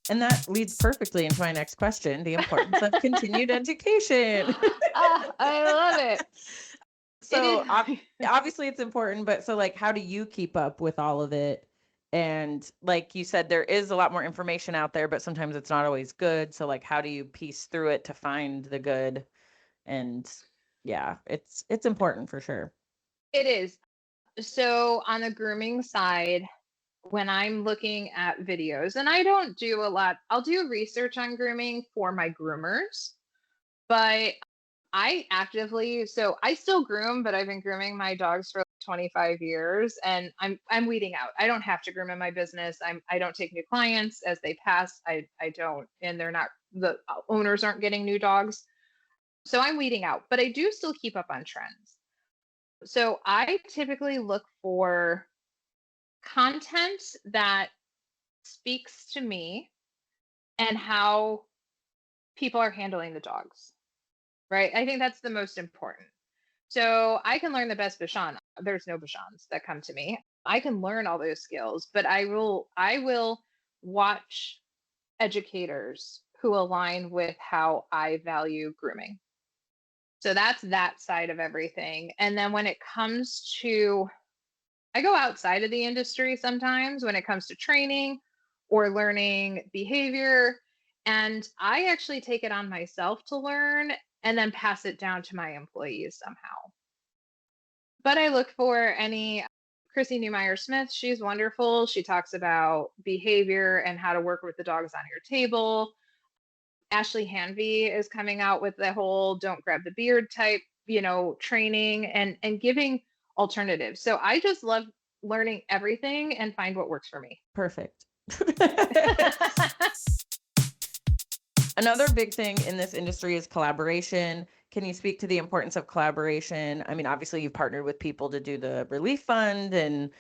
And that leads perfectly into my next question, the importance of continued education. I love it. It So is. obviously it's important, but so like, how do you keep up with all of it? And like you said, there is a lot more information out there, but sometimes it's not always good. So like, how do you piece through it to find the good? And yeah, it's important for sure. It is. So on the grooming side, when I'm looking at videos, and I don't do a lot, I'll do research on grooming for my groomers, but so I still groom, but I've been grooming my dogs for 25 years, and I'm weeding out. I don't have to groom in my business. I don't take new clients as they pass. I don't, and they're not, the owners aren't getting new dogs. So I'm weeding out, but I do still keep up on trends. So I typically look for content that speaks to me and how people are handling the dogs, right? I think that's the most important. So I can learn the best Bashan. There's no Bashans that come to me. I can learn all those skills, but I will watch educators who align with how I value grooming. So that's that side of everything. And then when it comes to, I go outside of the industry sometimes when it comes to training or learning behavior. And I actually take it on myself to learn and then pass it down to my employees somehow. But I look for any Chrissy Newmeyer Smith. She's wonderful. She talks about behavior and how to work with the dogs on your table. Ashley Hanvey is coming out with the whole don't grab the beard type, training and giving alternatives. So I just love learning everything and find what works for me. Perfect. Another big thing in this industry is collaboration. Can you speak to the importance of collaboration? I mean, obviously you've partnered with people to do the relief fund and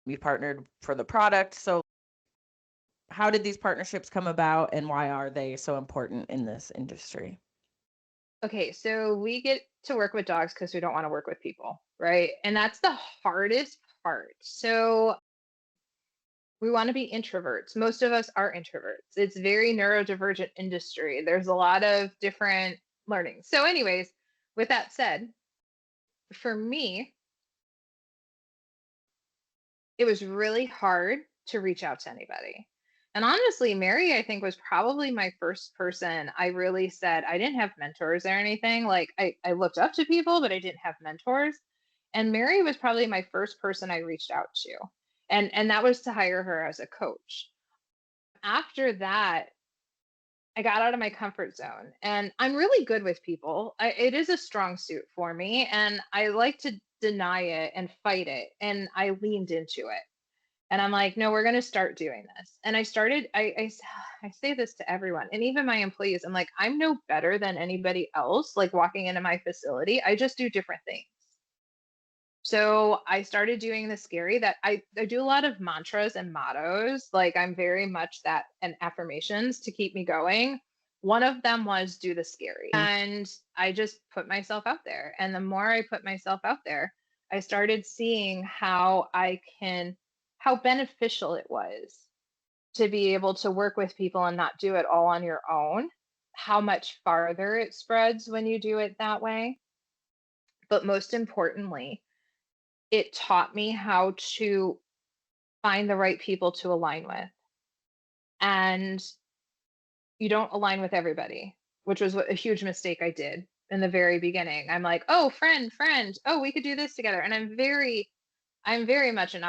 you've partnered for the product. So how did these partnerships come about and why are they so important in this industry? Okay, so we get to work with dogs because we don't want to work with people, right? And that's the hardest part. So we want to be introverts. Most of us are introverts. It's very neurodivergent industry. There's a lot of different learning. So, anyways, with that said, for me, it was really hard to reach out to anybody. And honestly, Mary, I think, was probably my first person I really said I didn't have mentors or anything. Like I looked up to people, but I didn't have mentors. And Mary was probably my first person I reached out to. And that was to hire her as a coach. After that, I got out of my comfort zone and I'm really good with people. It is a strong suit for me and I like to deny it and fight it. And I leaned into it. And I'm like, no, we're going to start doing this. And I started, I say this to everyone and even my employees. I'm like, I'm no better than anybody else, like walking into my facility. I just do different things. So I started doing the scary that I do a lot of mantras and mottos. Like I'm very much that and affirmations to keep me going. One of them was do the scary. And I just put myself out there. And the more I put myself out there, I started seeing how beneficial it was to be able to work with people and not do it all on your own, how much farther it spreads when you do it that way. But most importantly, it taught me how to find the right people to align with. And you don't align with everybody, which was a huge mistake I did in the very beginning. I'm like, oh, friend, oh, we could do this together. And I'm very much an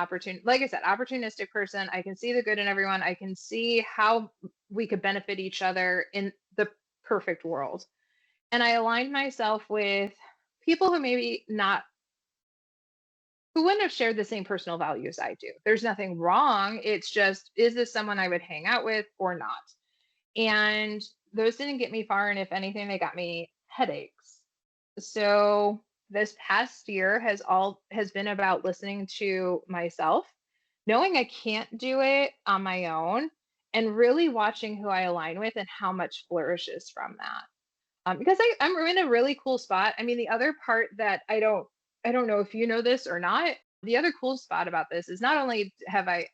like I said, opportunistic person. I can see the good in everyone. I can see how we could benefit each other in the perfect world. And I aligned myself with people who maybe not who wouldn't have shared the same personal values I do. There's nothing wrong. It's just, is this someone I would hang out with or not? And those didn't get me far. And if anything, they got me headaches. So this past year has been about listening to myself, knowing I can't do it on my own, and really watching who I align with and how much flourishes from that. Because I'm in a really cool spot. I mean, the other part that I don't know if you know this or not. The other cool spot about this is not only have I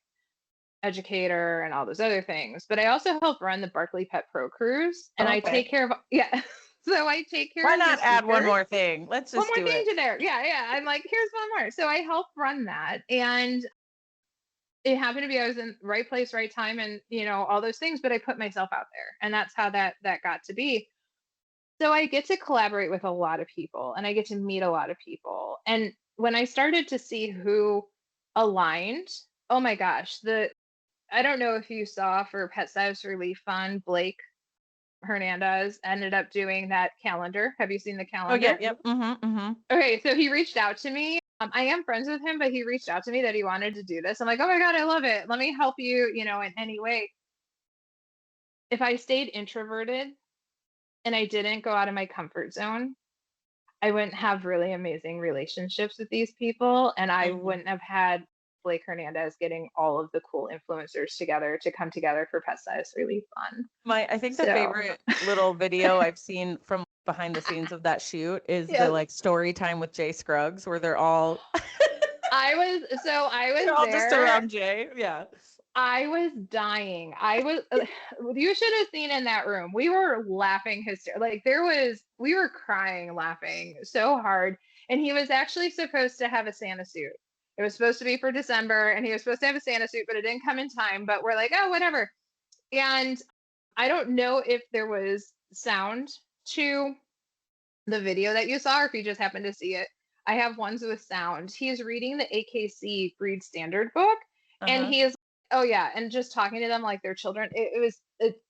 educator and all those other things, but I also help run the Barkley Pet Pro Cruise and I Okay. take care of, yeah. So I take care Why of the not add one speakers. more thing? Let's One just more do thing it. to there. Yeah, yeah. I'm like, here's one more. So I help run that. And it happened to be I was in right place, right time, and all those things, but I put myself out there. And that's how that got to be. So I get to collaborate with a lot of people and I get to meet a lot of people. And when I started to see who aligned, oh my gosh, the I don't know if you saw for Pet Stylist Relief Fund, Blake Hernandez ended up doing that calendar. Have you seen the Oh, calendar? yep, yep. Mm-hmm, mm-hmm. Okay, so he reached out to me. I am friends with him, but he reached out to me that he wanted to do this. I'm like, oh my God, I love it. Let me help you, in any way. If I stayed introverted and I didn't go out of my comfort zone, I wouldn't have really amazing relationships with these people. And I Mm-hmm. wouldn't have had Blake Hernandez getting all of the cool influencers together to come together for Pet Stylist Relief Fund. I think the So, favorite little video I've seen from behind the scenes of that shoot is the yes, like story time with Jay Scruggs where they're all I they're was all just there. around Jay. Yeah. I was dying. You should have seen in that room. We were laughing like we were crying, laughing so hard. And he was actually supposed to have a Santa suit. It was supposed to be for December and he was supposed to have a Santa suit, but it didn't come in time. But we're like, oh, whatever. And I don't know if there was sound to the video that you saw or if you just happened to see it. I have ones with sound. He's reading the AKC Breed Standard book and Uh-huh. he is, oh yeah, and just talking to them like they're children. It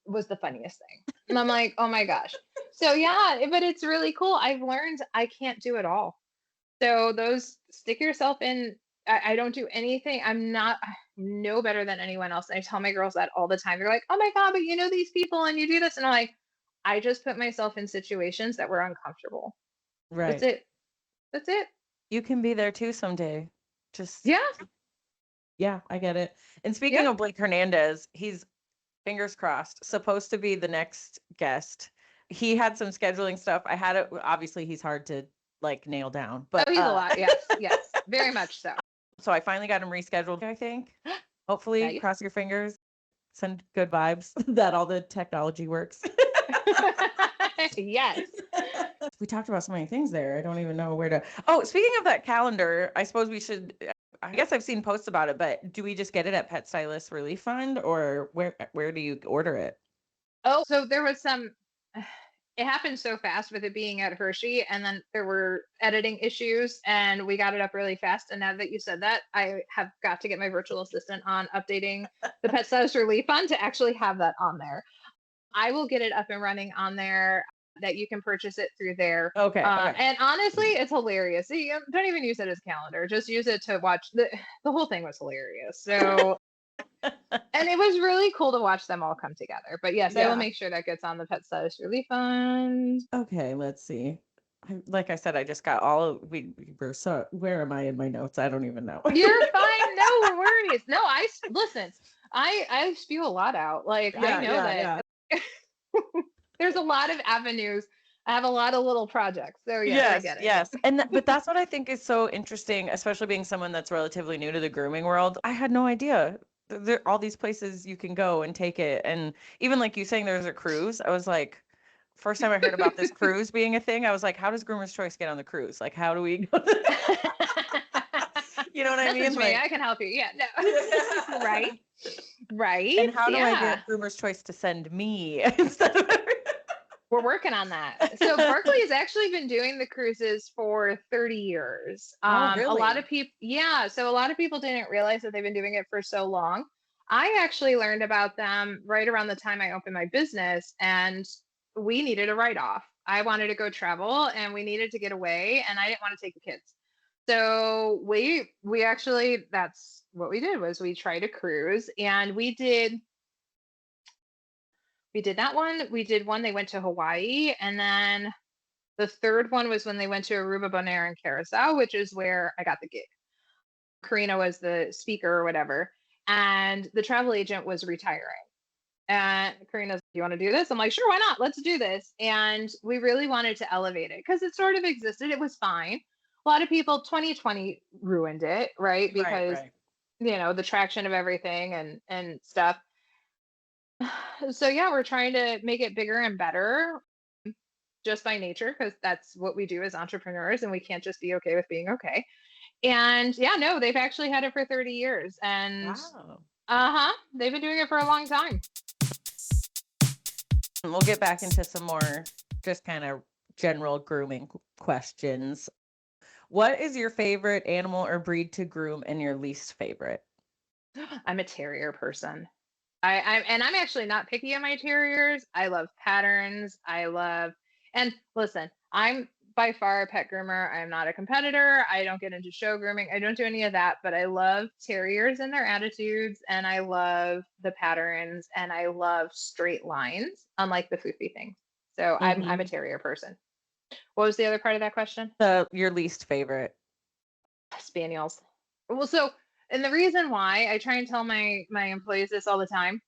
was the funniest thing. And I'm like, oh my gosh. So yeah, but it's really cool. I've learned I can't do it all. So those stick yourself in. I don't do anything. I'm no better than anyone else. And I tell my girls that all the time. They're like, oh my God, but you know these people and you do this. And I'm like, I just put myself in situations that were uncomfortable. That's Right. it. That's it. You can be there too someday. Just Yeah. yeah, I get it. And speaking Yep. of Blake Hernandez, he's fingers crossed, supposed to be the next guest. He had some scheduling stuff. I had it obviously he's hard to like nail down, but Oh, he's a lot. Yes. Yes. Very much so. so I finally got him rescheduled, I think. Hopefully, Nice. cross your fingers, send good vibes that all the technology works. Yes. We talked about so many things there. I don't even know where to. Oh, speaking of that calendar, I suppose we should. I guess I've seen posts about it, but do we just get it at Pet Stylist Relief Fund, or where do you order it? Oh, so there was some. It happened so fast with it being at Hershey, and then there were editing issues, and we got it up really fast. And now that you said that, I have got to get my virtual assistant on updating the Pet Status Relief Fund to actually have that on there. I will get it up and running on there that you can purchase it through there. Okay, okay. And honestly, it's hilarious. Don't even use it as calendar. Just use it to watch the whole thing was hilarious. So and it was really cool to watch them all come together. But yes, I will Yeah. make sure that gets on the Pet Status Relief Fund. Okay, let's see. Like I said, I just got all of, we were so, where am I in my notes? I don't even know. You're fine. No worries. No, listen. I spew a lot out. Like I know that there's a lot of avenues. I have a lot of little projects. So yes, I Yes, get it. yes. And but that's what I think is so interesting, especially being someone that's relatively new to the grooming world. I had no idea. There are all these places you can go and take it. And even like you saying there's a cruise, I was like, first time I heard about this cruise being a thing, I was like, how does Groomer's Choice get on the cruise? Like, how do we go you know what I Message mean? me. Like, I can help you. Yeah, no. Right. Right. and how do I Yeah. get Groomer's Choice to send me instead of We're working on that. So Berkeley has actually been doing the cruises for 30 years. Oh, A lot really? of people, yeah. So a lot of people didn't realize that they've been doing it for so long. I actually learned about them right around the time I opened my business, and we needed a write-off. I wanted to go travel, and we needed to get away, and I didn't want to take the kids. So we actually that's what we did was we tried a cruise, and we did that one. We did one, they went to Hawaii. And then the third one was when they went to Aruba, Bonaire, and Curacao, which is where I got the gig. Karina was the speaker or whatever. And the travel agent was retiring. And Karina's, do you want to do this? I'm like, sure, why not? Let's do this. And we really wanted to elevate it because it sort of existed. It was fine. A lot of people, 2020 ruined it, right? Right, Because, right. the traction of everything and stuff. So yeah, we're trying to make it bigger and better. just by nature, because that's what we do as entrepreneurs, and we can't just be okay with being okay. And yeah, no, they've actually had it for 30 years. And Wow. they've been doing it for a long time. We'll get back into some more just kind of general grooming questions. What is your favorite animal or breed to groom and your least favorite? I'm a terrier person. I'm actually not picky on my terriers. I love patterns. And listen, I'm by far a pet groomer. I'm not a competitor. I don't get into show grooming. I don't do any of that, but I love terriers and their attitudes, and I love the patterns, and I love straight lines, unlike the foofy things. So I'm a Mm-hmm. terrier person. What was the other part of that question? Your least favorite. Spaniels. Well, so and the reason why I try and tell my employees this all the time,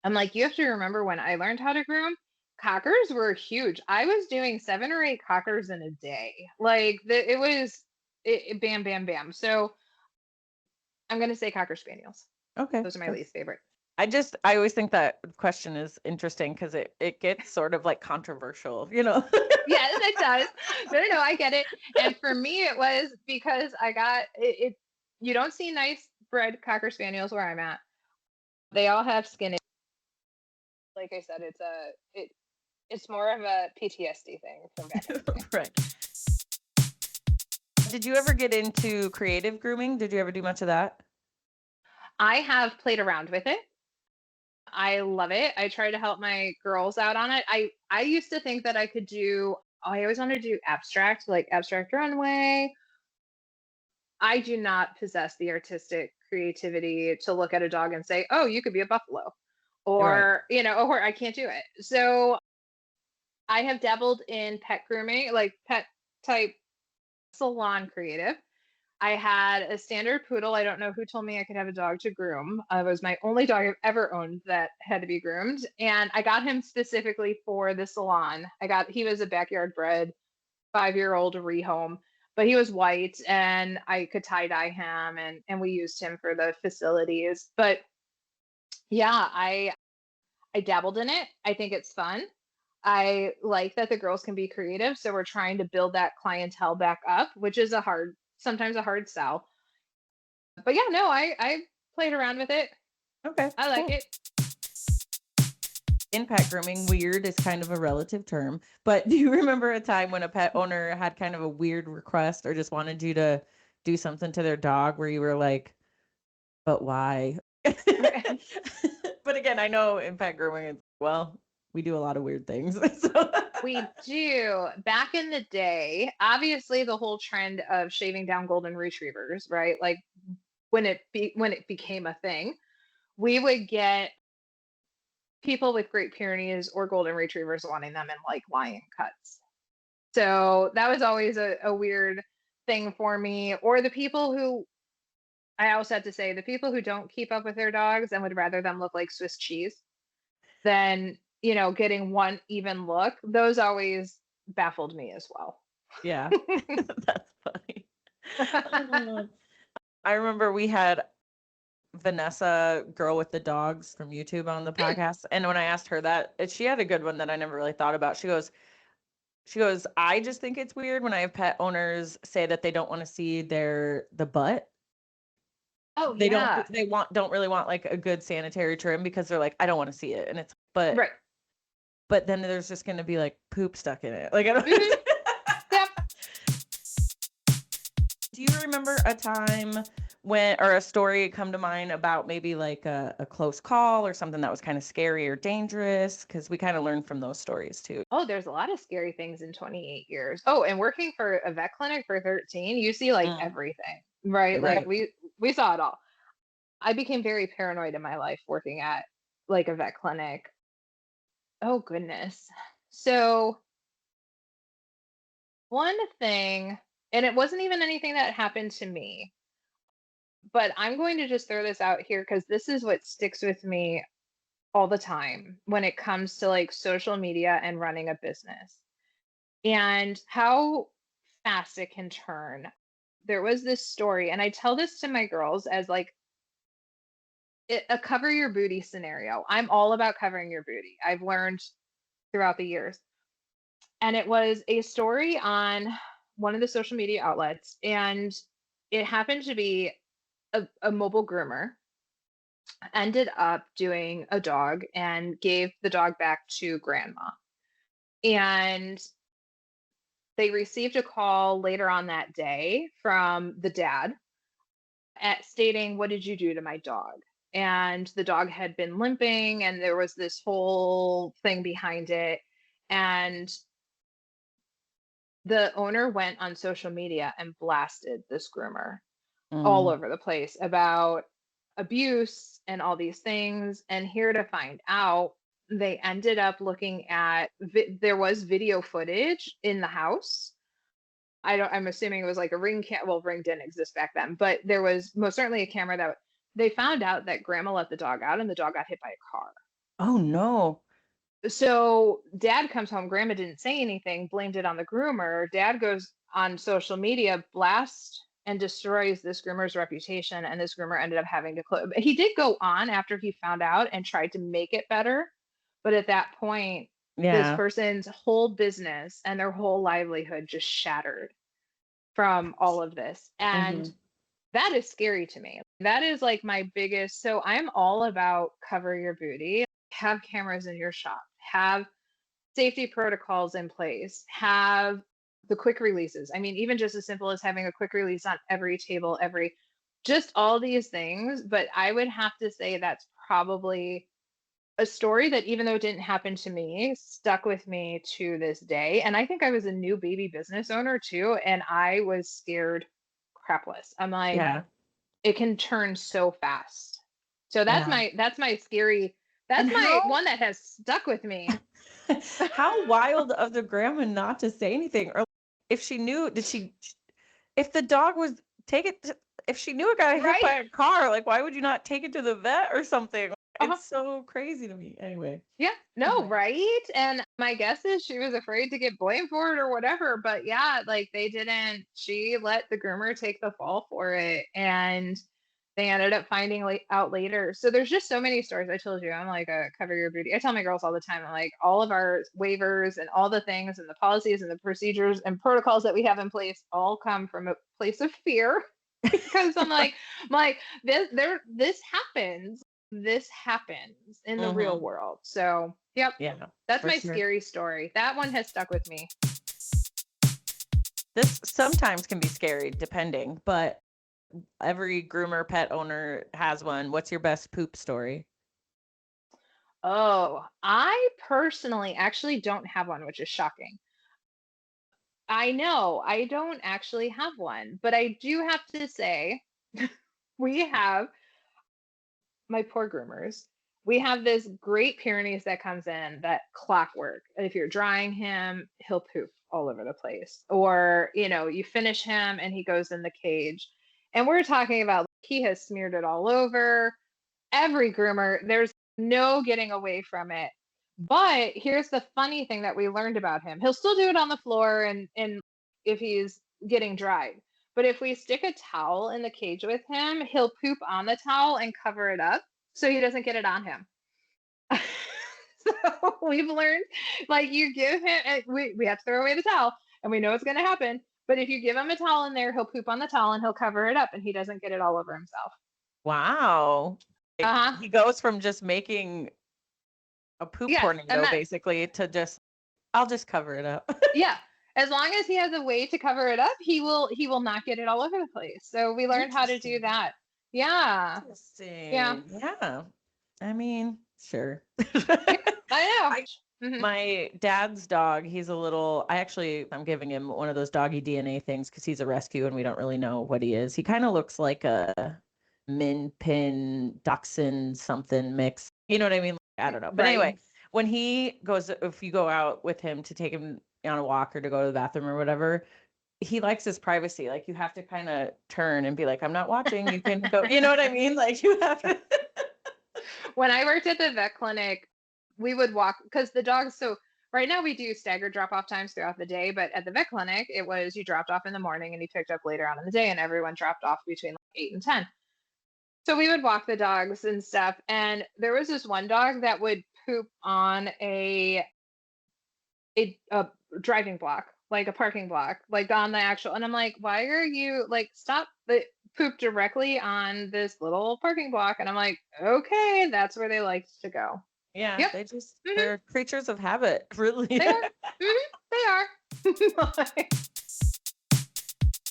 I'm like, you have to remember when I learned how to groom, cockers were huge. I was doing 7 or 8 cockers in a day. It was bam, bam, bam. So I'm gonna say cocker spaniels. Okay. Those are my least favorite. I always think that question is interesting because it gets sort of like controversial, you know? Yes, it does. No, no, no, I get it. And for me, it was because I got it. You don't see nice bred cocker spaniels where I'm at. They all have skin. Like I said, it's more of a PTSD thing from back in the day. Right. Did you ever get into creative grooming? Did you ever do much of that? I have played around with it. I love it. I try to help my girls out on it. I used to think that I could do. Oh, I always wanted to do abstract, like abstract runway. I do not possess the artistic creativity to look at a dog and say, "Oh, you could be a buffalo," Right. or I can't do it. So I have dabbled in pet grooming, like pet type salon creative. I had a standard poodle. I don't know who told me I could have a dog to groom. It was my only dog I've ever owned that had to be groomed. And I got him specifically for the salon. He was a backyard bred 5-year-old rehome, but he was white and I could tie dye him, and we used him for the facilities. But yeah, I dabbled in it. I think it's fun. I like that the girls can be creative. So we're trying to build that clientele back up, which is sometimes a hard sell. But yeah, no, I played around with it. Okay, I like cool. it. In pet grooming, weird is kind of a relative term, but do you remember a time when a pet owner had kind of a weird request or just wanted you to do something to their dog where you were like, but why? But again, I know in pet grooming, well, we do a lot of weird things. So. We do. Back in the day, obviously the whole trend of shaving down golden retrievers, right? Like when it became a thing, we would get people with Great Pyrenees or golden retrievers wanting them in like lion cuts. So that was always a weird thing for me. Or the people who I also had to say the people who don't keep up with their dogs and would rather them look like Swiss cheese than, getting one even look. Those always baffled me as well. Yeah, that's funny. Uh, I remember we had Vanessa, girl with the dogs from YouTube on the podcast, and when I asked her that, she had a good one that I never really thought about. She goes, I just think it's weird when I have pet owners say that they don't want to see the butt. Oh They yeah. don't really want like a good sanitary trim because they're like, I don't want to see it. And it's Right. but then there's just gonna be like poop stuck in it. Like I don't. Hmm. Yep. Do you remember a time when or a story come to mind about maybe like a close call or something that was kind of scary or dangerous? Because we kind of learned from those stories too. Oh, there's a lot of scary things in 28 years. Oh, and working for a vet clinic for 13, you see like Mm, everything, right? Like right. we saw it all. I became very paranoid in my life working at like a vet clinic. Oh goodness. So one thing, and it wasn't even anything that happened to me, but I'm going to just throw this out here because this is what sticks with me all the time when it comes to like social media and running a business and how fast it can turn. There was this story, and I tell this to my girls as like a cover your booty scenario. I'm all about covering your booty. I've learned throughout the years. And it was a story on one of the social media outlets. And it happened to be a mobile groomer ended up doing a dog and gave the dog back to grandma. And they received a call later on that day from the dad stating, "What did you do to my dog?" And the dog had been limping, and there was this whole thing behind it. And the owner went on social media and blasted this groomer all Mm. over the place about abuse and all these things. And here to find out, they ended up looking at there was video footage in the house. I'm assuming it was like a well, Ring didn't exist back then, but there was most certainly a camera that they found out that grandma let the dog out and the dog got hit by a car. Oh no. So dad comes home, grandma didn't say anything, blamed it on the groomer. Dad goes on social media, blasts and destroys this groomer's reputation, and this groomer ended up having to close. He did go on after he found out and tried to make it better, but at that point, this Yeah. person's whole business and their whole livelihood just shattered from all of this. And Hmm. that is scary to me. That is like my biggest. So I'm all about cover your booty, have cameras in your shop, have safety protocols in place, have the quick releases. I mean, even just as simple as having a quick release on every table, just all these things. But I would have to say that's probably a story that, even though it didn't happen to me, stuck with me to this day. And I think I was a new baby business owner too, and I was scared crapless. I'm like, Yeah. it can turn so fast. So Yeah. that's my scary, And that's my how one that has stuck with me. how wild of the grandma not to say anything, or if she knew, if the dog was take it to, if she knew it got hit Right? by a car, like why would you not take it to the vet or something? Uh-huh. It's so crazy to me. Anyway. Yeah, no, Okay. right? And my guess is she was afraid to get blamed for it or whatever. But yeah, like she let the groomer take the fall for it. And they ended up finding out later. So there's just so many stories. I told you, I'm like a cover your booty. I tell my girls all the time, I'm like, all of our waivers and all the things and the policies and the procedures and protocols that we have in place all come from a place of fear. Because I'm like, this happens in the real Hmm. world. So, yep, Yeah, that's for my sure. scary story. That one has stuck with me. This sometimes can be scary depending, but every groomer pet owner has one. What's your best poop story? Oh, I personally actually don't have one, which is shocking. I know I don't actually have one, but I do have to say, we have my poor groomers. We have this great Pyrenees that comes in that clockwork. And if you're drying him, he'll poof all over the place. Or, you finish him and he goes in the cage. And we're talking about he has smeared it all over. Every groomer, there's no getting away from it. But here's the funny thing that we learned about him. He'll still do it on the floor and if he's getting dried. But if we stick a towel in the cage with him, he'll poop on the towel and cover it up so he doesn't get it on him. So we've learned, like, you give him, we have to throw away the towel and we know it's going to happen. But if you give him a towel in there, he'll poop on the towel and he'll cover it up and he doesn't get it all over himself. Wow. Uh huh. He goes from just making a poop Yes. And tornado basically to just I'll just cover it up. yeah, as long as he has a way to cover it up, he will not get it all over the place. So we learned how to do Interesting. that. Yeah. Yeah. Interesting. Yeah. I mean, sure. Yeah. I I know. Hmm. My dad's dog, I'm giving him one of those doggy DNA things because he's a rescue and we don't really know what he is. He kind of looks like a min pin dachshund something mix. You know what I mean? I don't know. But anyway, Right. if you go out with him to take him on a walk or to go to the bathroom or whatever, he likes his privacy. Like you have to kind of turn and be like, I'm not watching. You can go. You know what I mean? Like you have to. When I worked at the vet clinic, we would walk because the dogs. So right now we do staggered drop off times throughout the day, but at the vet clinic, it was you dropped off in the morning and you picked up later on in the day, and everyone dropped off between like 8 and 10. So we would walk the dogs and stuff, and there was this one dog that would poop on a driving block, like a parking block, like on the actual. And I'm like, why are you like, stop the poop directly on this little parking block? And I'm like, okay, that's where they like to go. Yeah, Yep. Hmm. they're creatures of habit, really. They are. They are.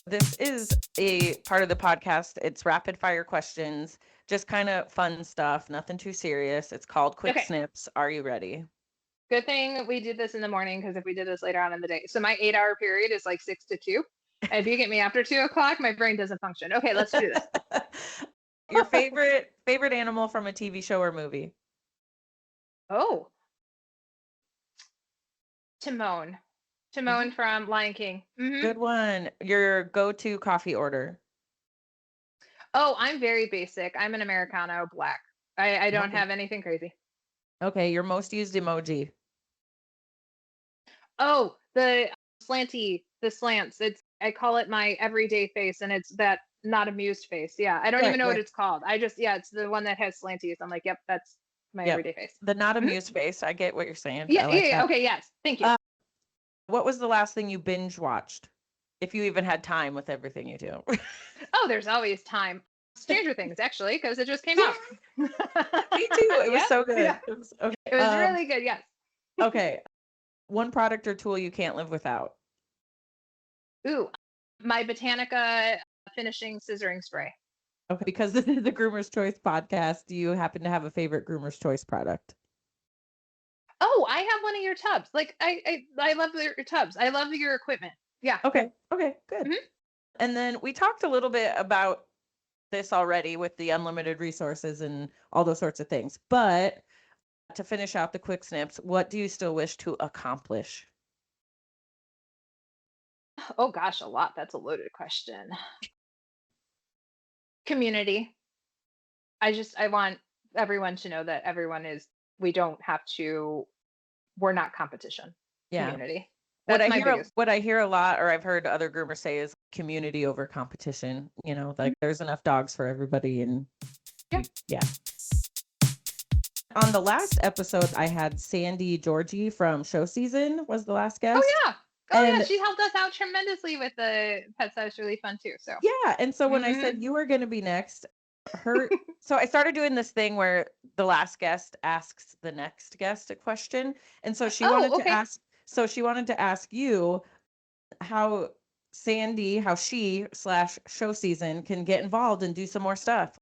This is a part of the podcast. It's rapid fire questions, just kind of fun stuff, nothing too serious. It's called Quick Okay. Snips. Are you ready? Good thing we did this in the morning, because if we did this later on in the day, so my 8 hour period is like 6 to 2. And if you get me after 2 o'clock, my brain doesn't function. Okay, let's do this. Your favorite animal from a TV show or movie? Oh, Timon. Timon Mhm. from Lion King. Good one. Your go-to coffee order? Oh, I'm very basic. I'm an Americano black. I don't Okay. have anything crazy. Okay, your most used emoji? Oh, the the slants. I call it my everyday face, and it's that not amused face. Yeah, I don't even Right, know what right. it's called. Yeah, it's the one that has slanties. I'm like, yep, that's my Yep. everyday face. The not Mhm. amused face. I get what you're saying. I Yeah, yeah, like yeah. that. Okay, yes. Thank you. Uh, what was the last thing you binge watched? If you even had time with everything you do. Oh, there's always time. Stranger Things, actually, because it just came out. Me too. It was Yep, so yeah. good. Okay. It was really good. Yes. Okay. One product or tool you can't live without. Ooh, my Botanica finishing scissoring spray. Okay. Because this is the Groomer's Choice podcast, do you happen to have a favorite Groomer's Choice product? Oh, I have one of your tubs. Like I love your tubs. I love your equipment. Yeah. Okay. Okay. Good. Hmm. And then we talked a little bit about this already with the unlimited resources and all those sorts of things. But to finish out the quick snips, what do you still wish to accomplish? Oh gosh, a lot. That's a loaded question. Community. I want everyone to know that everyone is. We don't have to. We're not competition. Yeah. Community. That's my biggest. What I hear a lot, or I've heard other groomers say, is community over competition. Like there's enough dogs for everybody, and Yeah. yeah. On the last episode, I had Sandy Georgie from Show Season was the last Oh guest, yeah. Oh yeah. and She helped us out tremendously with the Pet Stylist Relief Fund too. So. yeah, and so when I Hmm. said you were going to be next, her, so I started doing this thing where the last guest asks the next guest a question, and so Oh, okay. she wanted to ask you how how she slash Show Season can get involved and do some more stuff.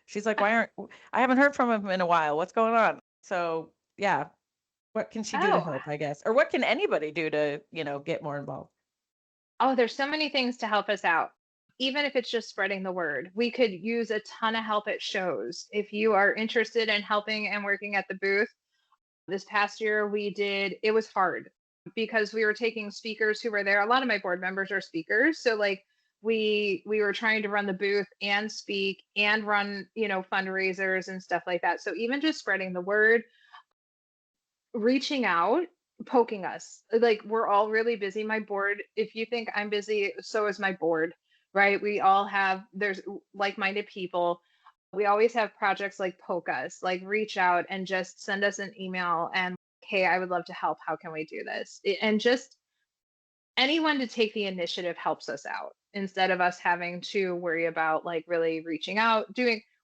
She's like, I haven't heard from him in a while. What's going on? So yeah, what can she do to Oh. help, I guess? Or what can anybody do to, get more involved? Oh, there's so many things to help us out. Even if it's just spreading the word, we could use a ton of help at shows. If you are interested in helping and working at the booth, this past year it was hard because we were taking speakers who were there. A lot of my board members are speakers. So like we were trying to run the booth and speak and run, fundraisers and stuff like that. So even just spreading the word, reaching out, poking us. Like we're all really busy. My board, if you think I'm busy, so is my board, right? There's like-minded people. We always have projects like poke us, like reach out and just send us an email and, hey, I would love to help. How can we do this? And just anyone to take the initiative helps us out instead of us having to worry about like really reaching out,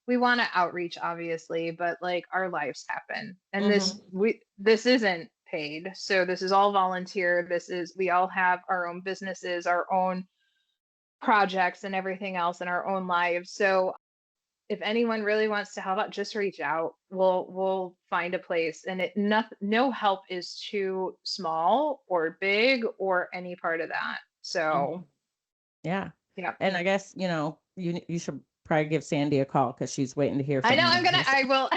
we want to outreach obviously, but like our lives happen and Hmm. this isn't paid. So this is all volunteer. We all have our own businesses, our own projects and everything else in our own lives. So if anyone really wants to help out, just reach out. We'll find a place, and no help is too small or big or any part of that. Hmm. So Yeah. yeah, And I guess, you should probably give Sandy a call because she's waiting to hear I from know you. I will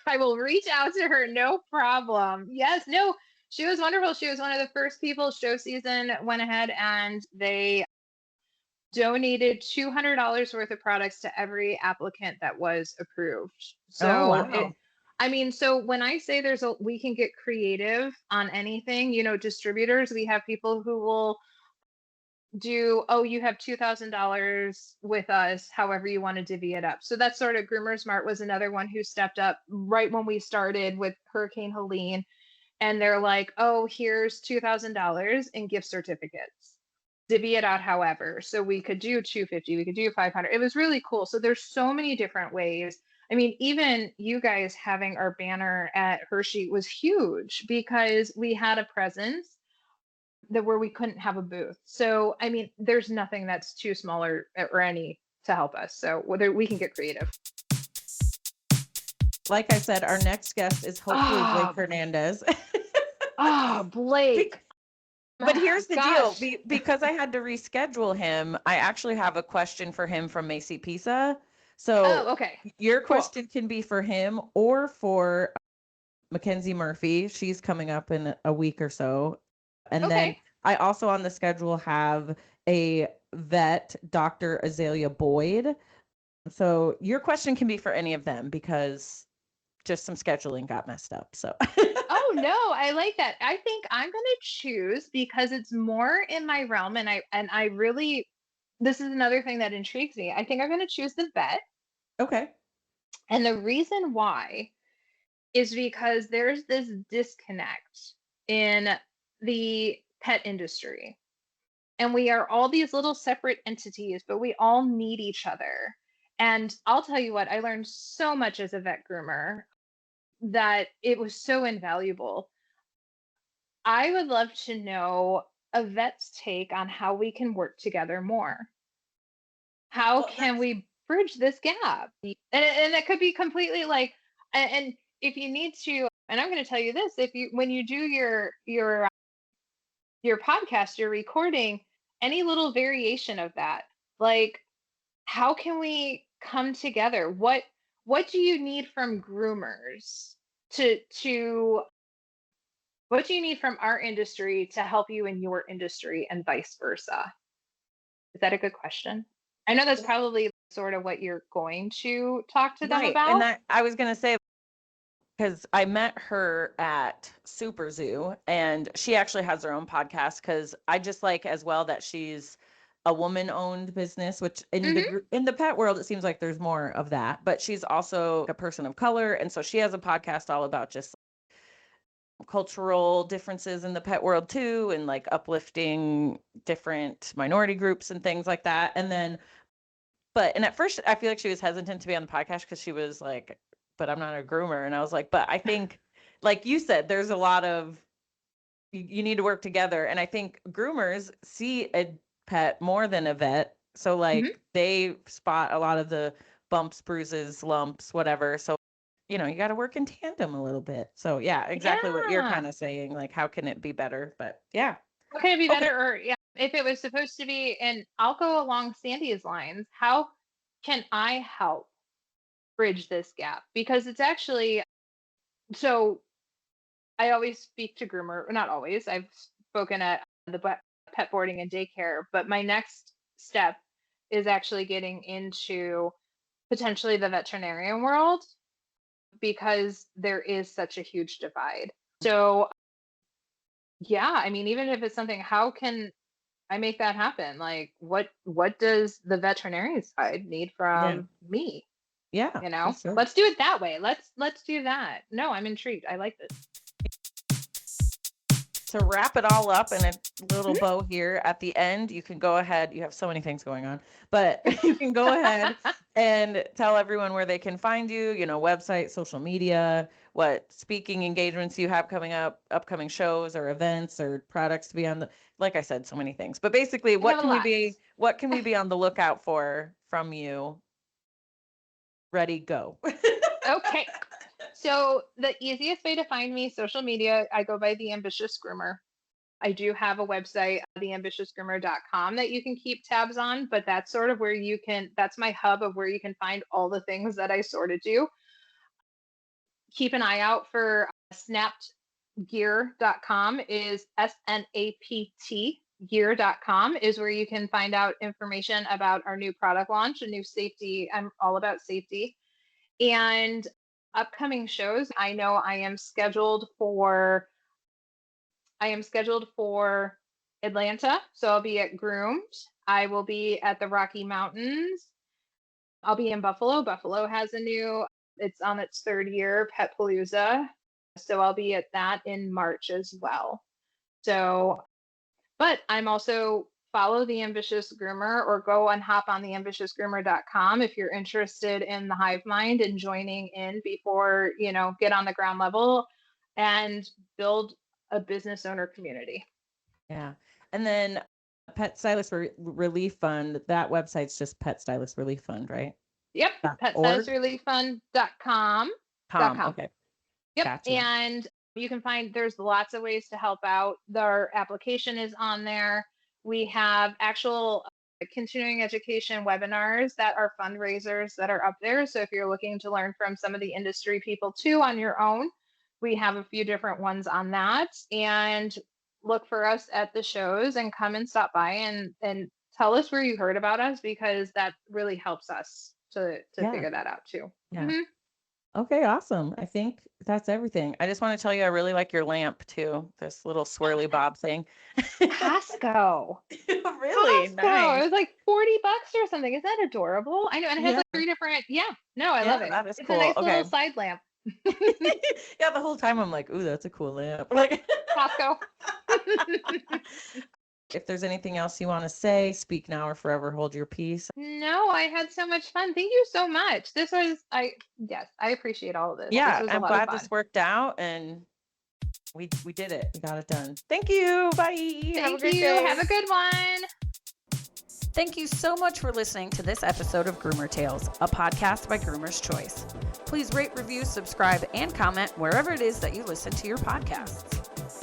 I will reach out to her. No problem. Yes, no, she was wonderful. She was one of the first people. Show Season went ahead and they donated $200 worth of products to every applicant that was approved. Oh, So wow. I mean, so when I say we can get creative on anything, distributors, we have people who will do, oh, you have $2,000 with us, however you want to divvy it up. So that's sort of Groomer Smart was another one who stepped up right when we started with Hurricane Helene and they're like, oh, here's $2,000 in gift certificates. Divvy it out however. So we could do 250, we could do 500. It was really cool. So there's so many different ways. I mean, even you guys having our banner at Hershey was huge because we had a presence that where we couldn't have a booth. So, I mean, there's nothing that's too small or any to help us. So whether we can get creative. Like I said, our next guest is hopefully Blake Hernandez. Blake. But here's the Gosh. deal. Because I had to reschedule him, I actually have a question for him from Macy Pisa. So okay. Your Cool. question can be for him or for Mackenzie Murphy. She's coming up in a week or so. And then I also on the schedule have a vet, Dr. Azalea Boyd. So your question can be for any of them because just some scheduling got messed up. So Oh no, I like that. I think I'm going to choose because it's more in my realm, and I really, this is another thing that intrigues me. I think I'm going to choose the vet. Okay. And the reason why is because there's this disconnect in the pet industry. And we are all these little separate entities, but we all need each other. And I'll tell you what, I learned so much as a vet groomer that it was so invaluable. I would love to know a vet's take on how we can work together more. How can we bridge this gap? And it could be completely like, and if you need to, and I'm going to tell you this, if you, when you do your podcast, your recording, any little variation of that, like, how can we come together? What do you need from groomers to what do you need from our industry to help you in your industry and vice versa? Is that a good question? I know that's probably sort of what you're going to talk to them Right. about. And that I was going to say, because I met her at Super Zoo and she actually has her own podcast because I just like as well that she's a woman-owned business, which in the pet world, it seems like there's more of that, but she's also a person of color. And so she has a podcast all about just cultural differences in the pet world too, and like uplifting different minority groups and things like that. And then, and at first I feel like she was hesitant to be on the podcast because she was like, but I'm not a groomer. And I was like, but I think, like you said, there's a lot of, you need to work together. And I think groomers see a pet more than a vet. So like they spot a lot of the bumps, bruises, lumps, whatever. So, you got to work in tandem a little bit. So yeah, exactly what you're kind of saying. Like, how can it be better? But yeah. How can it be better? Or yeah, if it was supposed to be, and I'll go along Sandy's lines, how can I help bridge this gap? Because it's actually, so I always speak to groomer, not always. I've spoken at the pet boarding and daycare, but my next step is actually getting into potentially the veterinarian world because there is such a huge divide. So yeah, I mean, even if it's something, how can I make that happen? Like, what does the veterinarian side need from me? Yeah. Sure. Let's do it that way. Let's do that. No, I'm intrigued. I like this. To wrap it all up in a little bow here at the end, you can go ahead. You have so many things going on, but you can go ahead and tell everyone where they can find you, website, social media, what speaking engagements you have coming up, upcoming shows or events or products to be on like I said, so many things, but basically what can we be on the lookout for from you? Ready, go. Okay. So the easiest way to find me, social media, I go by The Ambitious Groomer. I do have a website, theambitiousgroomer.com, that you can keep tabs on, but that's sort of where that's my hub of where you can find all the things that I sort of do. Keep an eye out for snappedgear.com is SNAPT gear.com is where you can find out information about our new product launch, a new safety. I'm all about safety. And upcoming shows, I know I am scheduled for Atlanta, so I'll be at Groomed. I will be at the Rocky Mountains. I'll be in Buffalo. Buffalo has it's on its third year, Pet Palooza. So I'll be at that in March as well. So, but I'm also follow the Ambitious Groomer or go and hop on the ambitiousgroomer.com if you're interested in the hive mind and joining in before, get on the ground level and build a business owner community. Yeah. And then Pet Stylist Relief Fund, that website's just Pet Stylist Relief Fund, right? Yep. PetStylistReliefFund.com. Okay. Yep. Gotcha. And you can there's lots of ways to help out. Our application is on there. We have actual continuing education webinars that are fundraisers that are up there. So if you're looking to learn from some of the industry people too on your own, we have a few different ones on that. And look for us at the shows and come and stop by and tell us where you heard about us, because that really helps us to figure that out too. Yeah. Mm-hmm. Okay, awesome. I think that's everything. I just want to tell you, I really like your lamp too. This little swirly bob thing. Costco. Really? Costco. Nice. It was like $40 or something. Isn't that adorable? I know. And it has like 3 different. Yeah. No, I love it. That is it's cool. A nice little side lamp. Yeah, the whole time I'm like, ooh, that's a cool lamp. Like Costco. If there's anything else you want to say, speak now or forever hold your peace. No, I had so much fun. Thank you so much. This was, I appreciate all of this. Yeah, this I'm glad this worked out and we did it. We got it done. Thank you. Bye. Thank you. Have a good one. Thank you so much for listening to this episode of Groomer Tales, a podcast by Groomer's Choice. Please rate, review, subscribe, and comment wherever it is that you listen to your podcasts.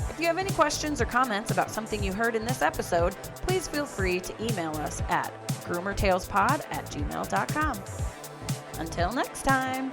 If you have any questions or comments about something you heard in this episode, please feel free to email us at groomertalespod@gmail.com. Until next time.